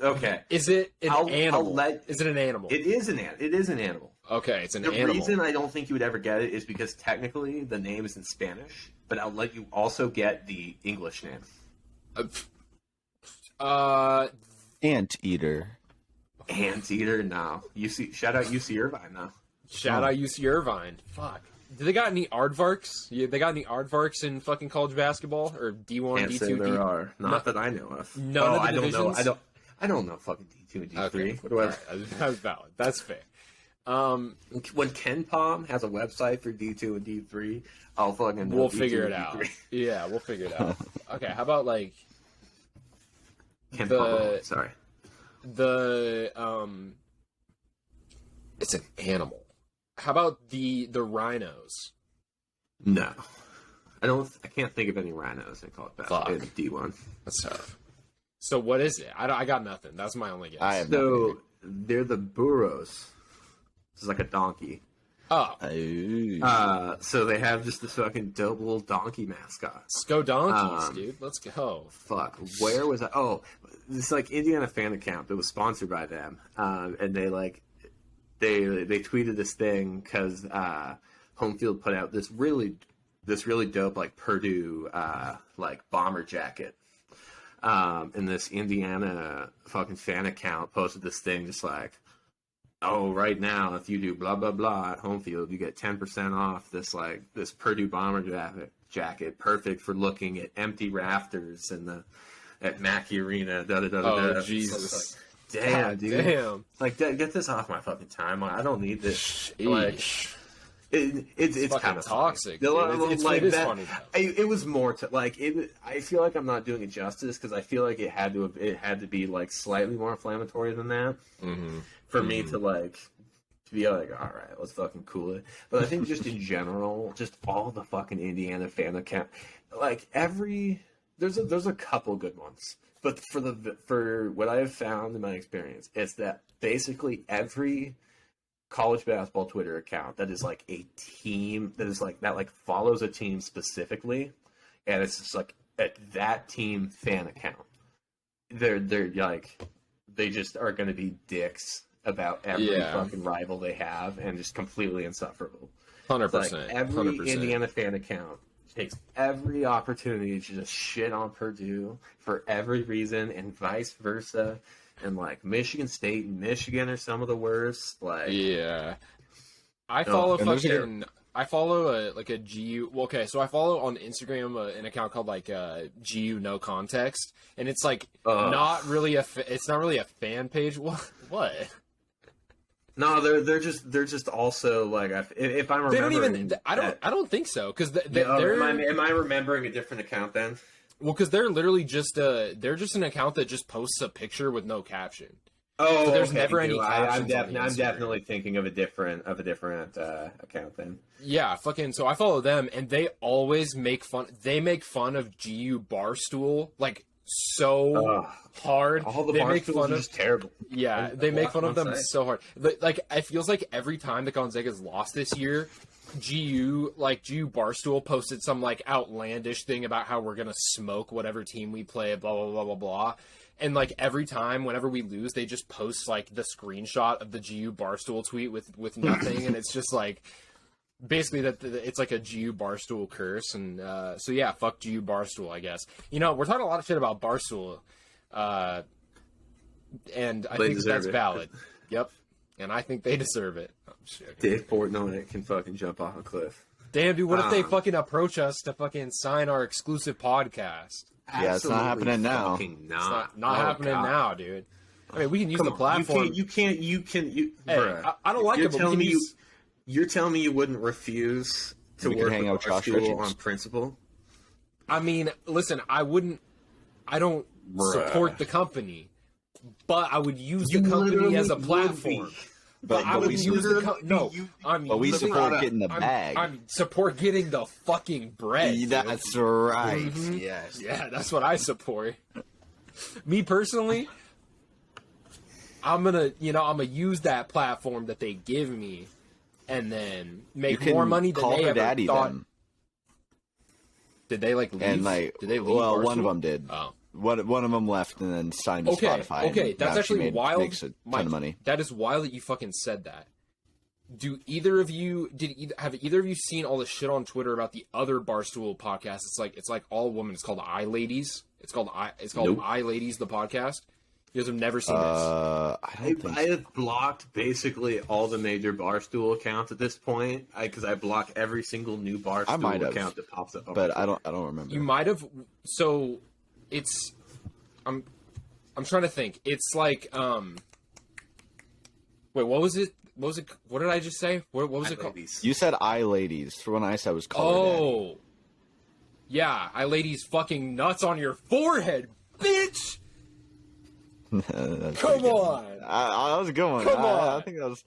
Okay. Is it an animal? Is it an animal? It is an animal. Okay, it's an animal. The reason I don't think you would ever get it is because technically the name is in Spanish, but I'll let you also get the English name. Anteater. Anteater? No. Shout out UC Irvine, though. Shout out UC Irvine. Fuck. Do they got any aardvarks? Yeah, they got any aardvarks in fucking college basketball or D1, Can't D2, say there are. Not that I know of. None of the divisions? I don't know fucking D2 and D3. Okay. What do I? That's valid. That's fair. When Ken Palm has a website for D2 and D3, I'll fucking know we'll D2 figure and it out. D3. Yeah, we'll figure it out. Okay, how about like Ken Palm. Sorry. It's an animal. How about the rhinos? No. I can't think of any rhinos in college basketball in D1. That's tough. So what is it? I got nothing. That's my only guess. They're the burros. This is like a donkey. Oh. So they have just this fucking dope little donkey mascot. Let's go donkeys, dude. Let's go. Fuck. Where was I? Oh, this like Indiana fan account that was sponsored by them. And they tweeted this thing because Home Field put out this really dope like Purdue like bomber jacket. And this Indiana fucking fan account posted this thing just like, oh, right now if you do blah blah blah at Home Field, you get 10% off this Purdue bomber jacket, perfect for looking at empty rafters at Mackey Arena. Oh Jesus! Like, damn, God, dude. Damn. Like, get this off my fucking timeline. I don't need this. Like, it's kind of toxic. It's like that, funny. It was more to like it. I feel like I'm not doing it justice because I feel like it had to be like slightly more inflammatory than that for me to be like, all right, let's fucking cool it. But I think just in general, just all the fucking Indiana fan account, like there's a couple good ones. But for what I have found in my experience, it's that basically every college basketball Twitter account that is like a team that follows a team specifically, and it's just like that team fan account. They're like they just are going to be dicks about every fucking rival they have, and just completely insufferable. 100%. Every 100%. Indiana fan account takes every opportunity to just shit on Purdue for every reason, and vice versa. And like Michigan State and Michigan are some of the worst. Like, yeah, I follow I follow a GU. Well, okay, so I follow on Instagram an account called like GU No Context, and it's like not really it's not really a fan page. What? No, they're just also like if I'm they remembering. don't even. I don't think so because am I remembering a different account then? Well, because they're literally just an account that just posts a picture with no caption. Oh, so there's okay, never any captions. I'm definitely thinking of a different account then. Yeah, fucking. So I follow them, and they always make fun. They make fun of GU Barstool like so hard. All the they Barstools make fun are of just terrible. Yeah, they make fun of them so hard. Like it feels like every time that Gonzaga's lost this year, GU Barstool posted some like outlandish thing about how we're gonna smoke whatever team we play, blah blah blah blah blah. And like every time, whenever we lose, they just post like the screenshot of the GU Barstool tweet with nothing, and it's just like basically that it's like a GU Barstool curse. And so yeah, fuck GU Barstool, I guess. You know, we're talking a lot of shit about Barstool, and I think that's valid. Yep, and I think they deserve it. Oh, shit. Dave Portnoy can fucking jump off a cliff. Damn, dude, what if they fucking approach us to fucking sign our exclusive podcast? Yeah, it's not happening now. It's not happening now, dude. I mean, we can use the platform. You can. Hey, I don't like it, but we can use... You're telling me you wouldn't refuse to We could work hang with out with Josh Barstool Richards. on principle? I mean, listen, I don't support the company, but I would use the company as a platform. But I would we use I'm but we using- support getting the bag. I'm support getting the fucking bread. dude. That's right. Mhm. Yes. Yeah, that's what I support. Me personally, I'm gonna use that platform that they give me, and then make You more can money than call they her ever daddy thought. them. Did they leave? And Did they leave? well, one of Barstool? them did. Oh. One of them left and then signed to Okay, Spotify. okay, and that's now actually wild. Makes a ton Mike, of money. That is wild that you fucking said that. Do either of you have either of you seen all the shit on Twitter about the other Barstool podcast? It's like all women. It's called I Ladies. It's called Nope. I Ladies, the podcast. You guys have never seen this. I don't think I have blocked basically all the major Barstool accounts at this point because I block every single new might Barstool have, account that pops up. on but my I don't remember. You might have. So it's. I'm trying to think. It's like Wait, what was it? What did I just say? What was it called? Ladies. You said I ladies. For when I said was color daddy. Oh. Yeah, I ladies fucking nuts on your forehead, bitch. That's Come pretty good. on. That was a good one. Come on. I think that was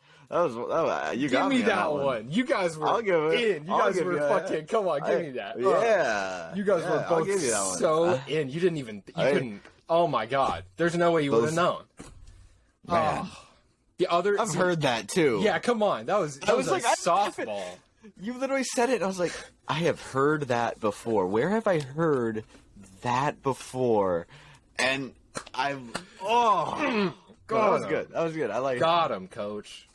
you Give got me on that one. one. You guys were I'll give it. in. You I'll guys give were you that. fucking. Come on, give me that. Yeah. You guys were I'll both give you that one. so in. You didn't even. You couldn't. Oh my god. There's no way you would have known. Man. Oh. The other. I've heard that too. Yeah, come on. That was was a like, I softball. You literally said it, and I was like, I have heard that before. Where have I heard that before? And I've that was good. That was good. I like. Got him, coach.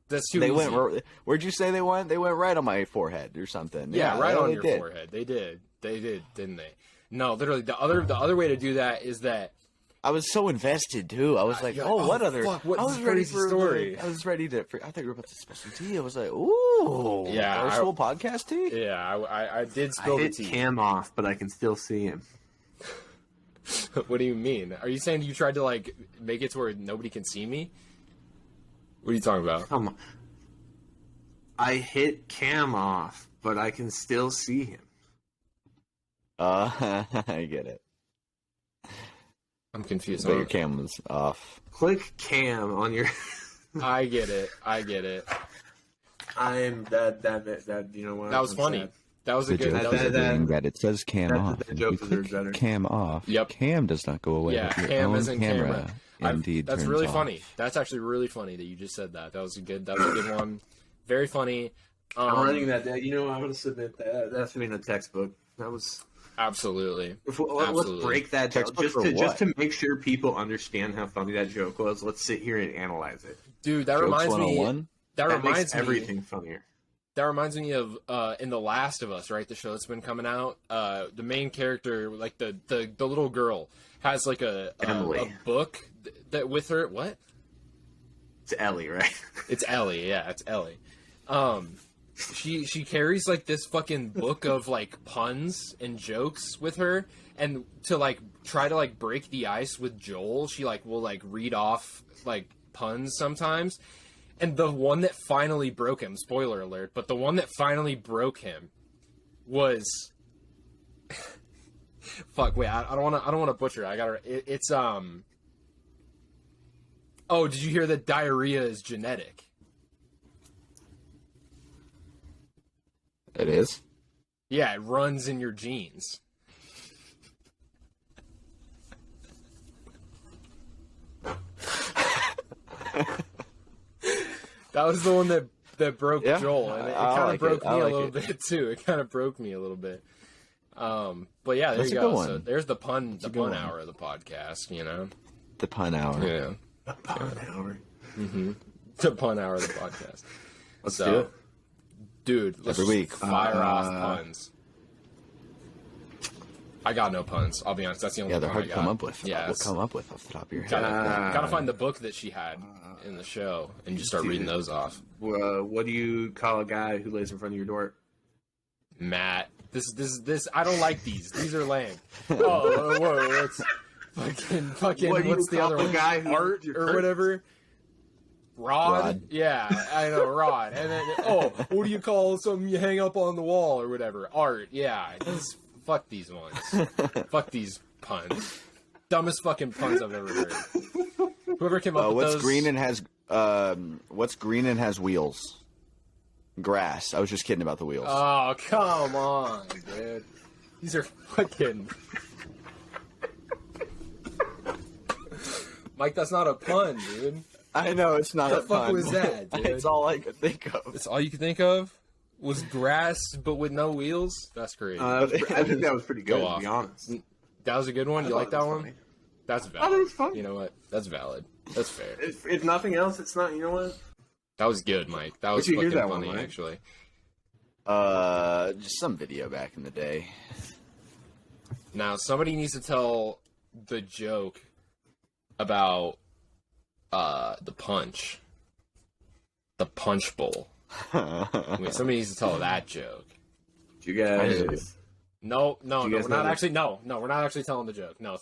That's too They easy. went. Where'd you say they went? They went right on my forehead or something. Yeah, right on they your did. forehead. They did, didn't they? No, literally. The other way to do that is that. I was so invested too. I was like, yeah, what oh, other? fuck, what I was ready crazy for story. I was ready to. I thought you were about to spill some tea. I was like, ooh, Yeah, Barstool podcast tea. Yeah, I did I spill the hit tea. Cam off, but I can still see him. What do you mean? Are you saying you tried to like make it to where nobody can see me? What are you talking about? Come on. I hit Cam off, but I can still see him. I get it. I'm confused. But your cam was off. Click Cam on your. I get it. I'm that. You know what? That was I'm funny. sad. That was a The good. joke That was is a that- good. being that it says cam that- off. that and joke if you deserves click better. cam off. Yep. Cam does not go away. Yeah, but your cam own isn't camera. Indeed, That's turns really off. funny. That's actually really funny that you just said that. That was a good one. Very funny. I'm running that. You know, I'm gonna submit that. That's been a textbook. That was. Absolutely. Let's Absolutely. break that down Textbook just for to what? make sure people understand how funny that joke was. Let's sit here and analyze it. Dude, that Jokes reminds me. 101? That That reminds makes me. everything funnier. That reminds me of in The Last of Us, right? The show that's been coming out. The main character, like the little girl, has like a Emily. book that with her. What? It's Ellie, right? It's Ellie. Yeah, it's Ellie. She carries like this fucking book of like puns and jokes with her, and to like try to like break the ice with Joel, she like will like read off like puns sometimes. And the one that finally broke him, spoiler alert, but the one that finally broke him was fuck, wait, I don't want to butcher it. I got it's oh, did you hear that diarrhea is genetic? It is. Yeah, it runs in your genes. That was the one that broke Yeah, Joel, and it I kind of like broke it. me I a like little it. bit too. It kind of broke me a little bit. But yeah, there That's you a go. good one. So there's the pun a good one. hour of the podcast. You know, The pun hour. yeah, the pun hour of the podcast. Let's So, do it. dude, let's Every week. fire off puns. I got no puns. I'll be honest. That's the only Yeah, they're pun hard I to got. come up with. Yeah, We'll it's- come up with off the top of your head. gotta find the book that she had in the show and just start reading those off. What do you call a guy who lays in front of your door? Matt, this. I don't like these. These are lame. Oh, whoa, what's fucking? What do you What's the call other a one? guy who- Art your or curtains? whatever. Rod? Yeah, I know, Rod. And then, oh, what do you call something you hang up on the wall or whatever? Art. Yeah, fuck these ones. Fuck these puns. Dumbest fucking puns I've ever heard. Whoever came up with what's those... what's green and has wheels? Grass. I was just kidding about the wheels. Oh, come on, dude. These are fucking... Mike, that's not a pun, dude. I know, it's not a What the fuck pun. was that, dude? It's all I could think of. That's all you could think of? Was grass, but with no wheels? That's crazy. I think that was pretty good, Go to off. be honest. That was a good one? You like that one? Funny. That's I valid. thought it was funny. You know what? That's valid. That's fair. If nothing else, it's not. You know what? That was good, Mike. That was Where'd you hear fucking that one, funny, Mike? actually. Just some video back in the day. Now, somebody needs to tell the joke about the punch. The punch bowl. Wait, somebody needs to tell that joke. You guys. No, you we're guys not know- actually. No, we're not actually telling the joke. No,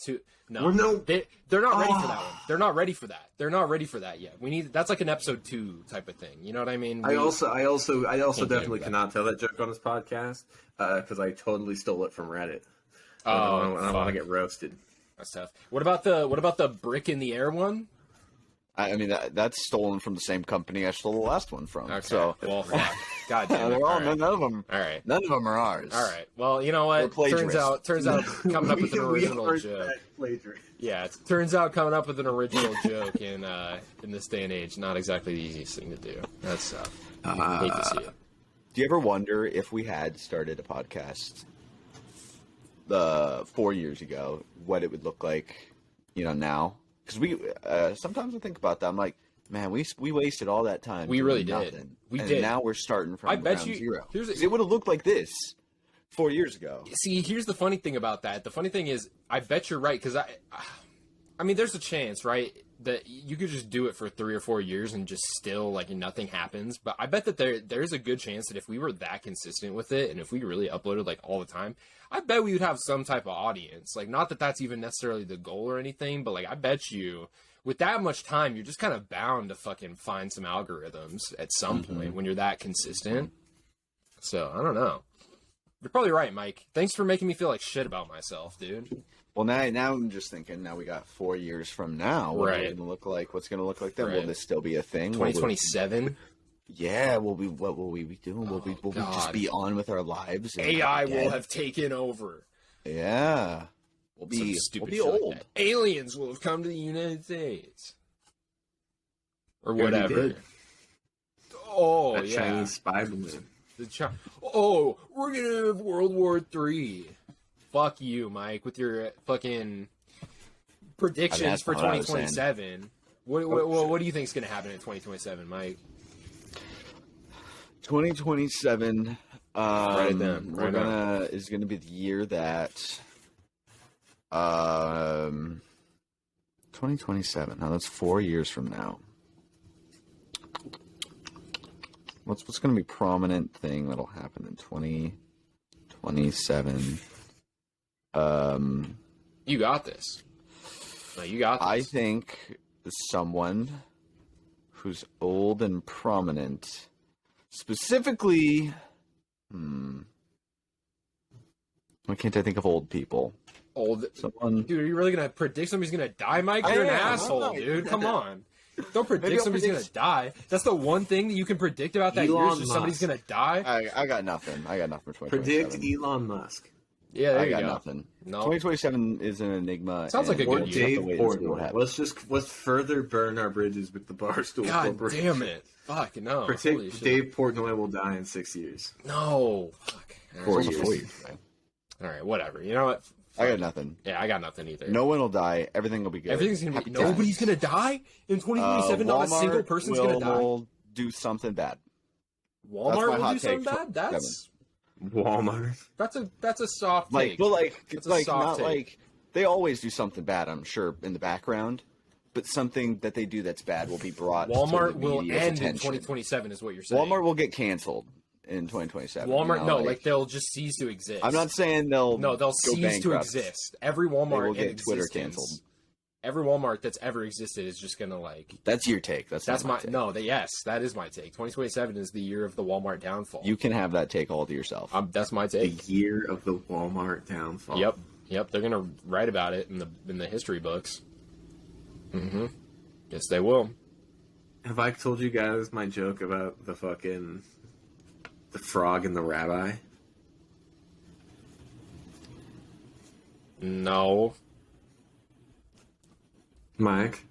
no. They're not ready for that one. They're not ready for that. They're not ready for that yet. We need that's like an episode 2 type of thing. You know what I mean? I also Can't definitely do that. cannot tell that joke on this podcast because I totally stole it from Reddit. Oh, I don't want fuck. to get roasted. That's tough. What about the brick in the air one? I mean, that's stolen from the same company I stole the last one from. Okay. So, Well, fuck. God damn it. they're all, All right. none of them. All right. None of them are ours. All right. Well, you know what? We're Turns out coming up with an original We are joke. plagiarist. Yeah, it turns out coming up with an original joke in this day and age, not exactly the easiest thing to do. That's hate to see it. Do you ever wonder if we had started a podcast 4 years ago, what it would look like, now? Because we sometimes I think about that. I'm like, man, we wasted all that time. We doing really did. nothing. We and did. Now we're starting from I bet ground you- zero. here's a- 'Cause it would have looked like this 4 years ago. See, here's the funny thing about that. The funny thing is, I bet you're right because I mean, there's a chance, right, that you could just do it for 3 or 4 years and just still like nothing happens. But I bet that there's a good chance that if we were that consistent with it and if we really uploaded like all the time, I bet we would have some type of audience. Like, not that that's even necessarily the goal or anything, but like I bet you with that much time, you're just kind of bound to fucking find some algorithms at some point when you're that consistent. So I don't know. You're probably right, Mike. Thanks for making me feel like shit about myself, dude. Well, now I'm just thinking. Now we got 4 years from now. What are we Right. gonna look like? What's gonna look like then? Right. Will this still be a thing? 2027. Yeah. What will we be doing? Will we God. just be on with our lives? and AI dead? will have taken over. Yeah. We'll Some be stupid we'll be shit like old. that. Aliens will have come to the United States. Or Already whatever. did. Oh, That yeah. Chinese spy balloon. Oh, we're gonna have World War III. Fuck you, Mike, with your fucking predictions that's for not what I was saying. 2027. What do you think's gonna happen in 2027, Mike? 2027. Write it down. Write it down. Is gonna be the year that 2027. Now that's 4 years from now. What's gonna be prominent thing that'll happen in 2027? You got this. No, you got this. I think someone who's old and prominent, specifically. Why can't I think of old people? Old. Someone. Dude, are you really gonna predict somebody's gonna die, Mike? I You're an am. asshole, I'm not. dude. Come on. Don't predict Maybe I'll somebody's predict- gonna die. That's the one thing that you can predict about that year Elon is just somebody's Musk. gonna die. I got nothing. I got nothing for Predict 2027. Elon Musk. Yeah, there I you got go. nothing. No. 2027 is an enigma. Sounds like a and good we'll year. just have to Dave wait and see what Portnoy. happens. Let's further burn our bridges with the Barstool God Corporation. damn it. Fuck, no. Holy Predict shit. Dave Portnoy will die in 6 years. No. Fuck. Four Alright, years. All right, whatever. You know what? I got nothing. Yeah, I got nothing either. No one will die. Everything will be good. Everything's gonna be. Happy Nobody's times. gonna die in 2027. Not a Walmart single person's gonna die. will do something bad. Walmart my will hot do something take, bad. That's Walmart. that's a soft Like, take. but like, It's a like soft not take. like they always do something bad. I'm sure in the background, but something that they do that's bad will be brought. Walmart to the will media's end in attention. 2027, is what you're saying. Walmart will get canceled in 2027. Walmart, you know, no, like they'll just cease to exist. I'm not saying they'll. No, they'll go cease to bankrupt. exist. Every They Walmart will in get Twitter existence- canceled. every Walmart that's ever existed is just gonna like. That's your take. That's That's not my take. no. Yes, that is my take. 2027 is the year of the Walmart downfall. You can have that take all to yourself. That's my The take. year of the Walmart downfall. Yep. They're gonna write about it in the history books. Mm-hmm. Yes, they will. Have I told you guys my joke about the frog and the rabbi? No. Mike?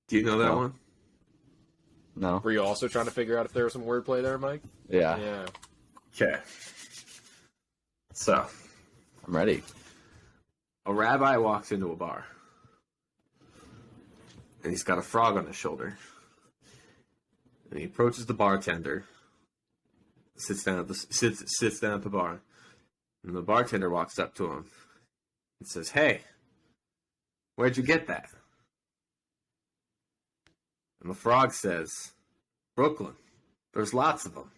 Do you know that No. one? No. Were you also trying to figure out if there was some wordplay there, Mike? Yeah. Yeah. Okay. So, I'm ready. a rabbi walks into a bar. And he's got a frog on his shoulder. And he approaches the bartender. Sits down at the bar. And the bartender walks up to him and says, "Hey, where'd you get that?" And the frog says, "Brooklyn. There's lots of them."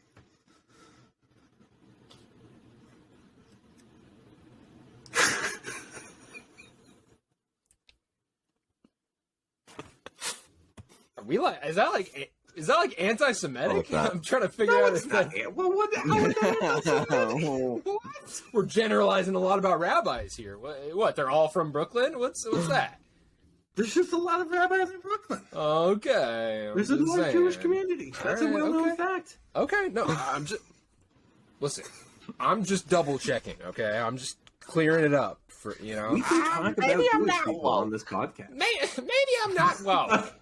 Are we like? Is that like anti-Semitic? it's not. I'm trying to figure out if that. Well, how would that What? We're generalizing a lot about rabbis here. What? They're all from Brooklyn? What's that? There's just a lot of rabbis in Brooklyn. Okay. There's a just large saying. Jewish community. That's a Alright, well-known okay. fact. Okay. No, I'm just. Listen, I'm just double checking. Okay, I'm just clearing it up for you know. We can talk about maybe I'm Jewish not people woke. on this podcast. Maybe I'm not woke.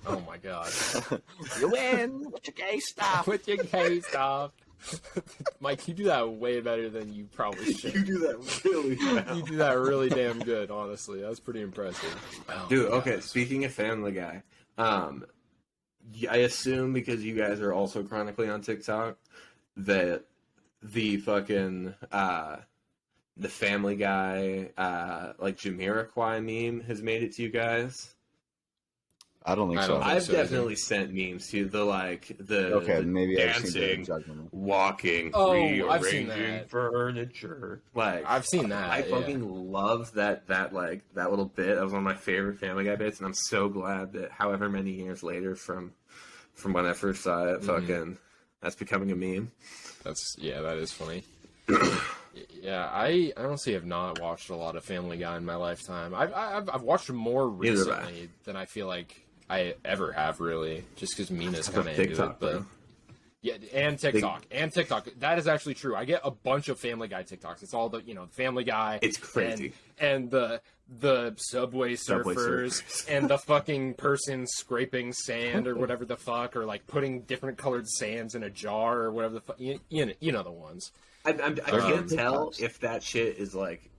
Oh my god. You win with your gay stuff. With your gay stuff. Mike, you do that way better than you probably should. You do that really well. You do that really damn good, honestly. That's pretty impressive. Oh, Dude, my okay, gosh. speaking of Family Guy, I assume because you guys are also chronically on TikTok that the fucking the Family Guy like Jamiroquai meme has made it to you guys. I don't think I so. don't think I've so, definitely sent memes to the Okay, the maybe I've seen the dancing, judgment. walking, Oh, I've seen rearranging that. furniture. Like I've seen that. I yeah. fucking love that little bit. That was one of my favorite Family Guy bits, and I'm so glad that however many years later from when I first saw it, fucking that's becoming a meme. That is funny. Yeah, I honestly have not watched a lot of Family Guy in my lifetime. I've watched more Neither have I. recently than I feel like I ever have, really, just because Mina's How kind about of into TikTok, it. But bro? yeah, and TikTok. That is actually true. I get a bunch of Family Guy TikToks. It's all the Family Guy. It's crazy. And the Subway surfers and the fucking person scraping sand or whatever the fuck, or like putting different colored sands in a jar or whatever the fuck. You know the ones. I can't tell TikToks. if that shit is like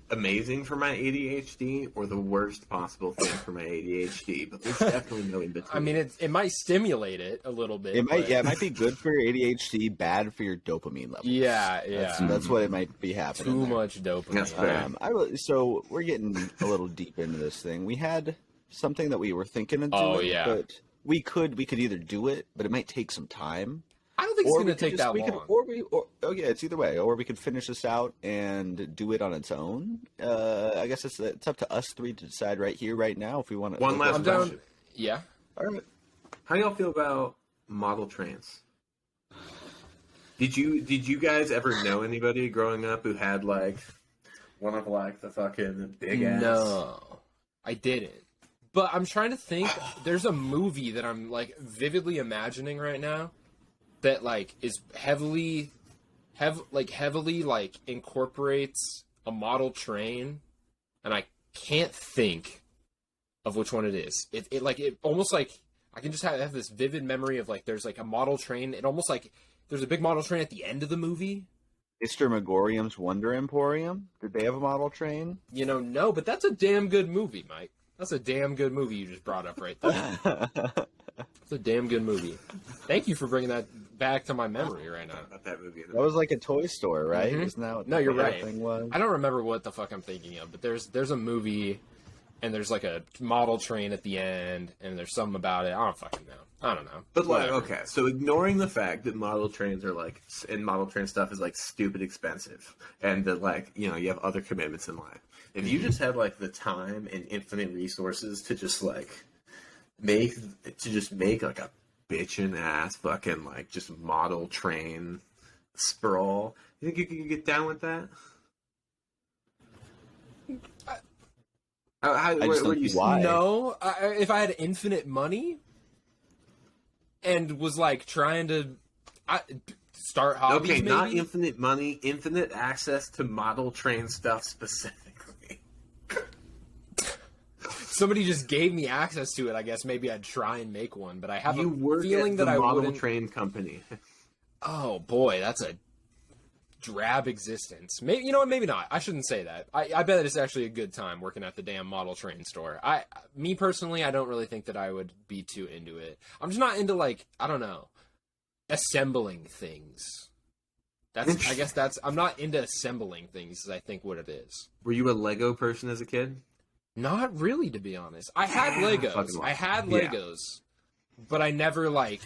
amazing for my ADHD or the worst possible thing for my ADHD, but there's definitely no in between. I mean, it might stimulate it a little bit. It might, but- yeah, it might be good for your ADHD, bad for your dopamine levels. Yeah. That's what it might be happening. Too there. much dopamine. That's fair. So we're getting a little deep into this thing. We had something that we were thinking of doing, Oh, yeah. but we could either do it, but it might take some time. I don't think it's Or going we to could take just- that we long. could, yeah, it's either way. Or we could finish this out and do it on its own. I guess it's up to us three to decide right here, right now, if we want to. One last I'm down. question. Yeah. All right. How do y'all feel about model trains? Did you guys ever know anybody growing up who had like one of like the fucking big ass? No, I didn't. But I'm trying to think. There's a movie that I'm like vividly imagining right now that like is heavily like incorporates a model train, and I can't think of which one it is. It almost like I can just have this vivid memory of like there's like a model train. It almost like there's a big model train at the end of the movie. Mr. Megorium's Wonder Emporium. Did they have a model train? No, but that's a damn good movie, Mike. That's a damn good movie you just brought up right there. It's a damn good movie. Thank you for bringing that back to my memory right now. About that movie. That was like a toy store, right? Mhm. Isn't that what No, you're the whole right. thing was? I don't remember what the fuck I'm thinking of, but there's a movie and there's like a model train at the end, and there's something about it. I don't fucking know. I don't know. But like, Whatever. okay, so ignoring the fact that model trains are like, and model train stuff is like stupid expensive, and that like, you know, you have other commitments in life. If you just had like the time and infinite resources to just like make like a bitchin' ass fucking like just model train sprawl, you think you could get down with that? I just don't see why. No, if I had infinite money and was like trying to start hobbies, Okay, maybe? not infinite money, infinite access to model train stuff specifically. Somebody just gave me access to it. I guess maybe I'd try and make one, but I have You a work feeling at that the I model wouldn't. train company. Oh boy, that's a drab existence. Maybe, you know what? Maybe not. I shouldn't say that. I bet it's actually a good time working at the damn model train store. Me personally, I don't really think that I would be too into it. I'm just not into like, I don't know, assembling things. I guess I'm not into assembling things. Is I think what it is. Were you a Lego person as a kid? Not really, to be honest. I had Fucking Legos, but I never like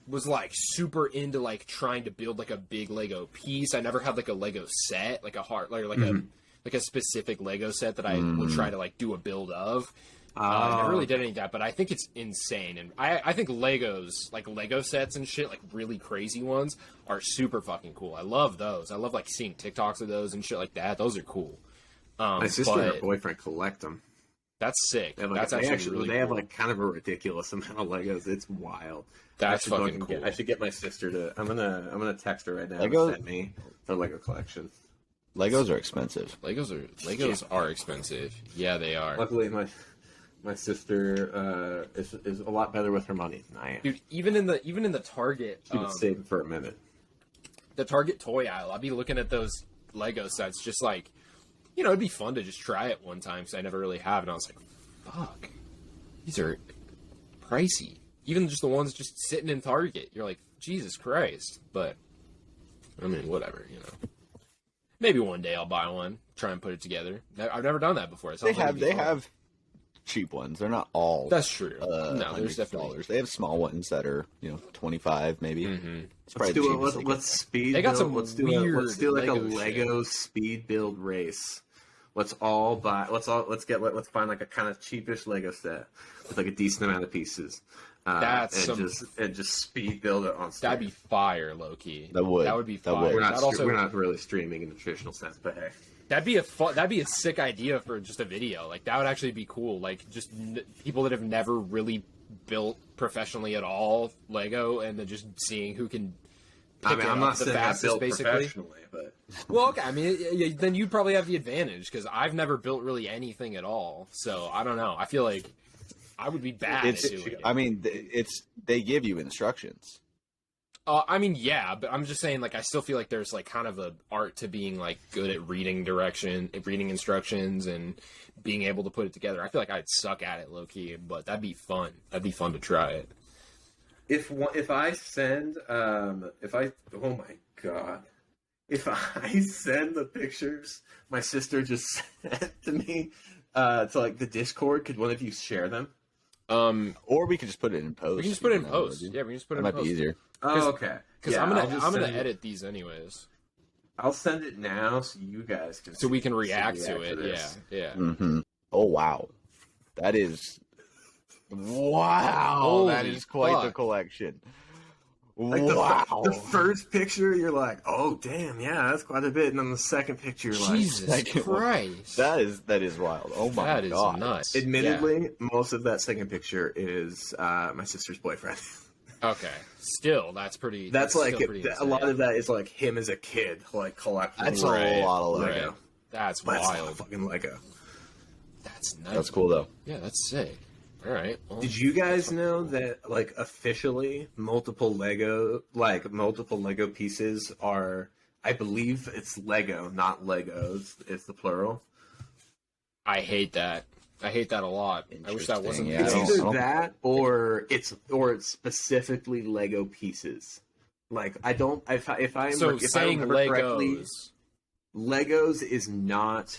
was like super into like trying to build like a big Lego piece. I never had like a Lego set, like a hard, like a specific Lego set that I would try to like do a build of. I never really did any of that, but I think it's insane, and I think Legos, like Lego sets and shit, like really crazy ones, are super fucking cool. I love those. I love like seeing TikToks of those and shit like that. Those are cool. My sister and her boyfriend collect them. That's sick. That's actually really they cool. have like kind of a ridiculous amount of Legos. It's wild. That's fucking cool. I should get my sister to. I'm gonna text her right now. Lego- And send me her Lego collection. Legos are expensive. Legos are expensive. Yeah, they are. Luckily, my sister is a lot better with her money than I am. Dude, even in the Target, She was saving for a minute. the Target toy aisle, I'll be looking at those Lego sets, just like, you know, it'd be fun to just try it one time because I never really have, and I was like, fuck, these are pricey. Even just the ones just sitting in Target, you're like, Jesus Christ. But I mean, whatever, you know. Maybe one day I'll buy one, try and put it together. I've never done that before. They have cheap ones. They're not all. That's true. No, there's definitely dollars. They have small ones that are, you know, 25 maybe. Mm-hmm. It's probably the cheapest they get. Let's speed. They got build. some Let's do like weird a Lego Lego speed build race. Let's find like a kind of cheapish Lego set with like a decent amount of pieces. Just speed build it on stage. That'd be fire, low key. That would be that fire. would. We're not really streaming in the traditional sense, but hey. That'd be a sick idea for just a video. Like that would actually be cool. Like just people that have never really built professionally at all Lego, and then just seeing who can. I mean, I'm not saying I built basically. professionally, but Well, okay. I mean, then you'd probably have the advantage because I've never built really anything at all. So I don't know. I feel like I would be bad at doing it. I mean, they give you instructions. I mean, yeah, but I'm just saying, like, I still feel like there's like kind of a art to being like good at reading instructions, and being able to put it together. I feel like I'd suck at it low key, but that'd be fun. That'd be fun to try it. if I send oh my god, if I send the pictures my sister just sent to me to like the Discord, could one of you share them? Or we could just put it in post. We can just put it in post. Yeah, we can just put it in That post. might be easier. Oh, okay. Because Yeah, I'm I'll gonna send it. edit these anyways, I'll send it now so you guys can. so we can react to it. this. Yeah. Mm-hmm. Oh wow, that is wow. Holy that is quite the fuck. collection. Like Wow. the first picture, you're like, oh damn, yeah, that's quite a bit, and then the second picture, you're Jesus Second one. Christ. that is wild. Oh my That is god. nuts. like, admittedly, most of that second picture is my sister's boyfriend. Okay. Still, that's pretty. That's still like pretty a insane. lot of that is like him as a kid, like collecting. That's Right. a lot of Lego. Lego. Right. That's That's wild. fucking Lego. That's nuts. That's cool though. Yeah, that's sick. All right. Well, Did you guys know that like officially multiple Lego pieces are? I believe it's Lego, not Legos. It's the plural. I hate that. I hate that a lot. I wish that wasn't. Interesting, yeah. It's I either don't- that or it's specifically Lego pieces. Like I don't if I So saying remember correctly, Legos. Legos is not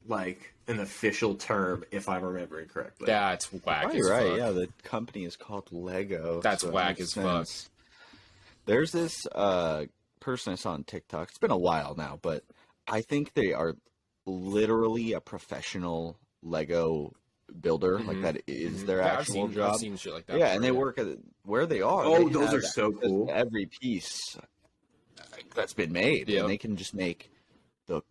like an official term, if I'm remembering correctly. That's whack Probably as right. fuck. Yeah, the company is called Lego. That's so that whack makes as fuck. sense. There's this person I saw on TikTok. It's been a while now, but I think they are literally a professional Lego builder. Like that is their actual job. I've seen shit like that. Yeah, before, and they work at where they are. Oh, they those have are so access to cool. every piece that's been made, Yep. and they can just make the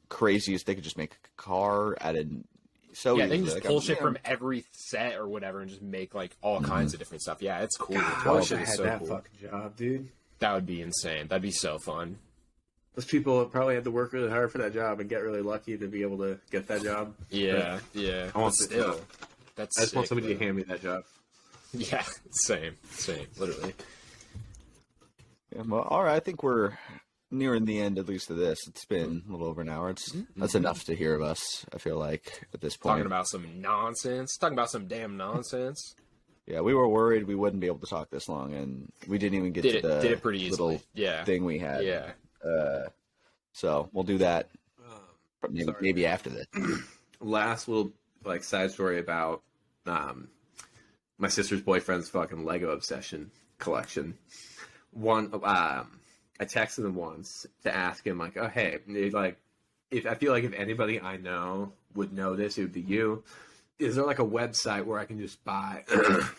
craziest. They could just make a car at a Yeah, they can easily. just Like, pull shit yeah, from every set or whatever and just make like all kinds of different stuff. Yeah, it's cool. God, I That wish shit I is had so that cool. fucking job, dude. That would be insane. That'd be so fun. Those people probably had to work really hard for that job and get really lucky to be able to get that job. Yeah, yeah. I want But to- still, that's I just want sick, somebody though. to hand me that job. Yeah, same, literally. Yeah, well, all right. I think we're nearing the end, at least of this. It's been a little over an hour. That's enough to hear of us. I feel like at this point. Talking about some nonsense. Talking about some damn nonsense. Yeah, we were worried we wouldn't be able to talk this long, and we didn't even get Did to the it pretty easily. little Yeah, thing we had. yeah. So we'll do that maybe, sorry. maybe after this. Last little like side story about my sister's boyfriend's fucking Lego obsession collection. I texted him once to ask him like, oh hey, like if I feel like if anybody I know would know this, it would be you. Is there like a website where I can just buy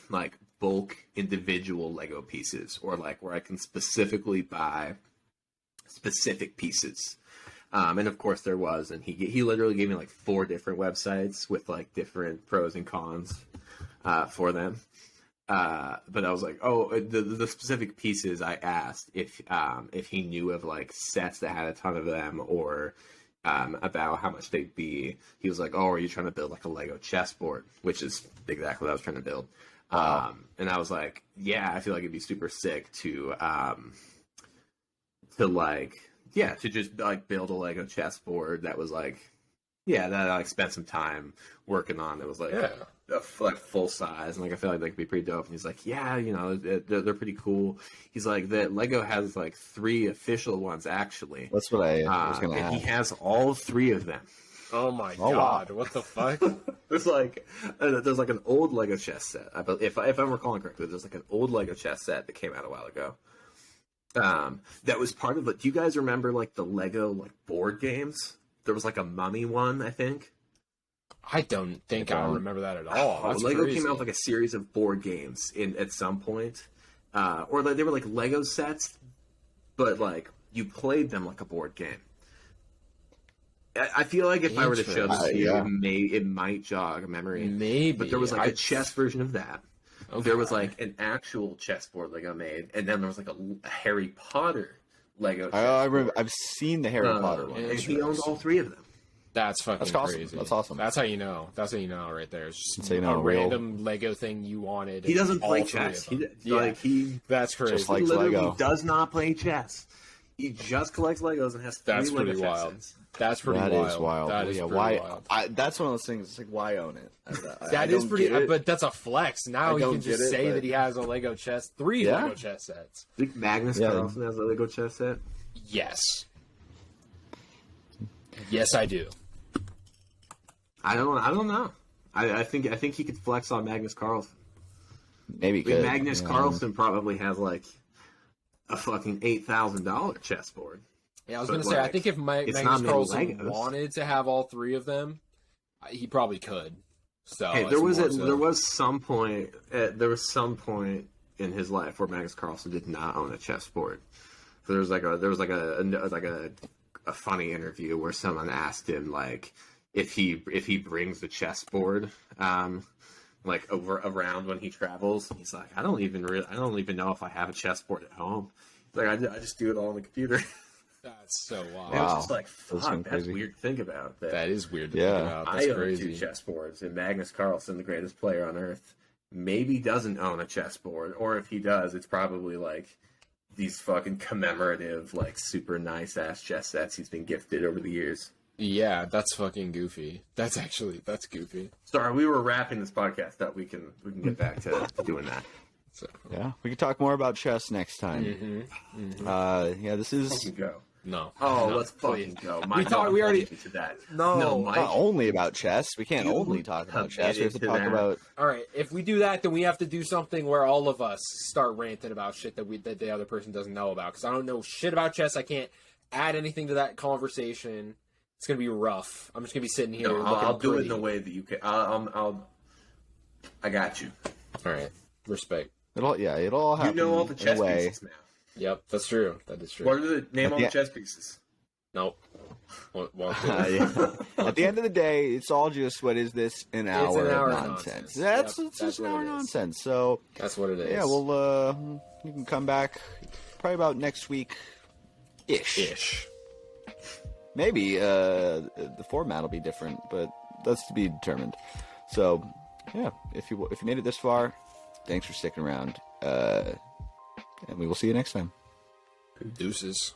like bulk individual Lego pieces, or like where I can specifically buy specific pieces? And of course there was, and he literally gave me like 4 different websites with like different pros and cons for them. But I was like, oh, the specific pieces I asked if he knew of like sets that had a ton of them, or about how much they'd be. He was like, oh, are you trying to build like a Lego chessboard? Which is exactly what I was trying to build. And I was like, yeah, I feel like it'd be super sick to just like build a Lego chessboard that was like, that I like spent some time working on. It was like, like full size, and like I feel like they could be pretty dope. And he's like, yeah, you know, they're pretty cool. He's like, that Lego has like 3 official ones actually. That's what I was going to And ask. he has all 3 of them. Oh my Oh, god, wow. what the fuck? There's like an old Lego chess set. If I'm recalling correctly, there's like an old Lego chess set that came out a while ago. That was part of it. Do you guys remember like the Lego like board games? There was like a mummy one, I think. I don't think I remember that at all. That's Lego crazy. came out with like a series of board games at some point, or like, they were like Lego sets, but like you played them like a board game. I feel like if I were to show this to you, it might jog a memory. Maybe, But there was like a chess version of that. Okay. There was like an actual chessboard Lego made, and then there was like a Harry Potter Lego. I remember, I've seen the Harry Potter one. and he owned all 3 of them. That's fucking That's awesome. crazy. That's awesome. That's how you know. That's how you know right there. It's just That's how you know a a real- random Lego thing you wanted. He doesn't all play 3 of chess. them. He That's crazy. Just like literally Lego. does not play chess. He just collects Legos and has 3 That's Lego pretty chess wild. sets. That's pretty That wild. is wild. That is Yeah, pretty why? wild. That's one of those things. It's like, why own it? That is pretty, but that's a flex. Now I he don't can just get it, say but- that he has a Lego chess, 3 Yeah. Lego chess sets. I think Magnus Yeah. Carlsen has a Lego chess set. Yes. Yes, I do. I don't know. I think he could flex on Magnus Carlsen. Maybe good. Magnus Carlsen probably has like a fucking $8,000 chessboard. Yeah, I was But, going to say, I like, think if it's Magnus not made Carlsen Legos. wanted to have all 3 of them, he probably could. So Hey, it's there was more so- there was some point in his life where Magnus Carlsen did not own a chessboard. So there was like a funny interview where someone asked him like if he brings the chessboard like around when he travels. And he's like, I don't even know if I have a chessboard at home. He's like, I just do it all on the computer. That's so wild. And I was Wow. just like, That's fuck, that's crazy. weird to think about. That is weird to Yeah. think about. That's I own crazy. 2 chessboards, and Magnus Carlsen, the greatest player on earth, maybe doesn't own a chessboard, or if he does, it's probably like these fucking commemorative, like super nice ass chess sets he's been gifted over the years. Yeah, that's fucking goofy. That's goofy. Sorry, we were wrapping this podcast up. We can get back to doing that. So, Yeah, we can talk more about chess next time. Mm-hmm. Yeah, this is Fucking go. No. Oh, No, let's please. fucking go. We talked. We already. To that. No. Mike. Not only about chess. We can't You only talk about chess. We have to committed talk to that. about. All right. If we do that, then we have to do something where all of us start ranting about shit that the other person doesn't know about. Because I don't know shit about chess. I can't add anything to that conversation. It's gonna be rough. I'm just gonna be sitting here. No, looking I'll do it in pretty. the way that you can. I got you. All right. Respect. It'll all happen. You know all the in a chess way. pieces now. Yep, that's true. That is true. What are the name all Yeah. the chess pieces? Nope. Won't do it. Yeah. At the end of the day, it's all just what is this an hour, hour of of nonsense. nonsense. That's Yep, it's that's just an what hour it of is. nonsense. So That's what it is. yeah, well, you can come back probably about next week, ish. Maybe the format will be different, but that's to be determined. So yeah, if you made it this far, thanks for sticking around, and we will see you next time. Deuces.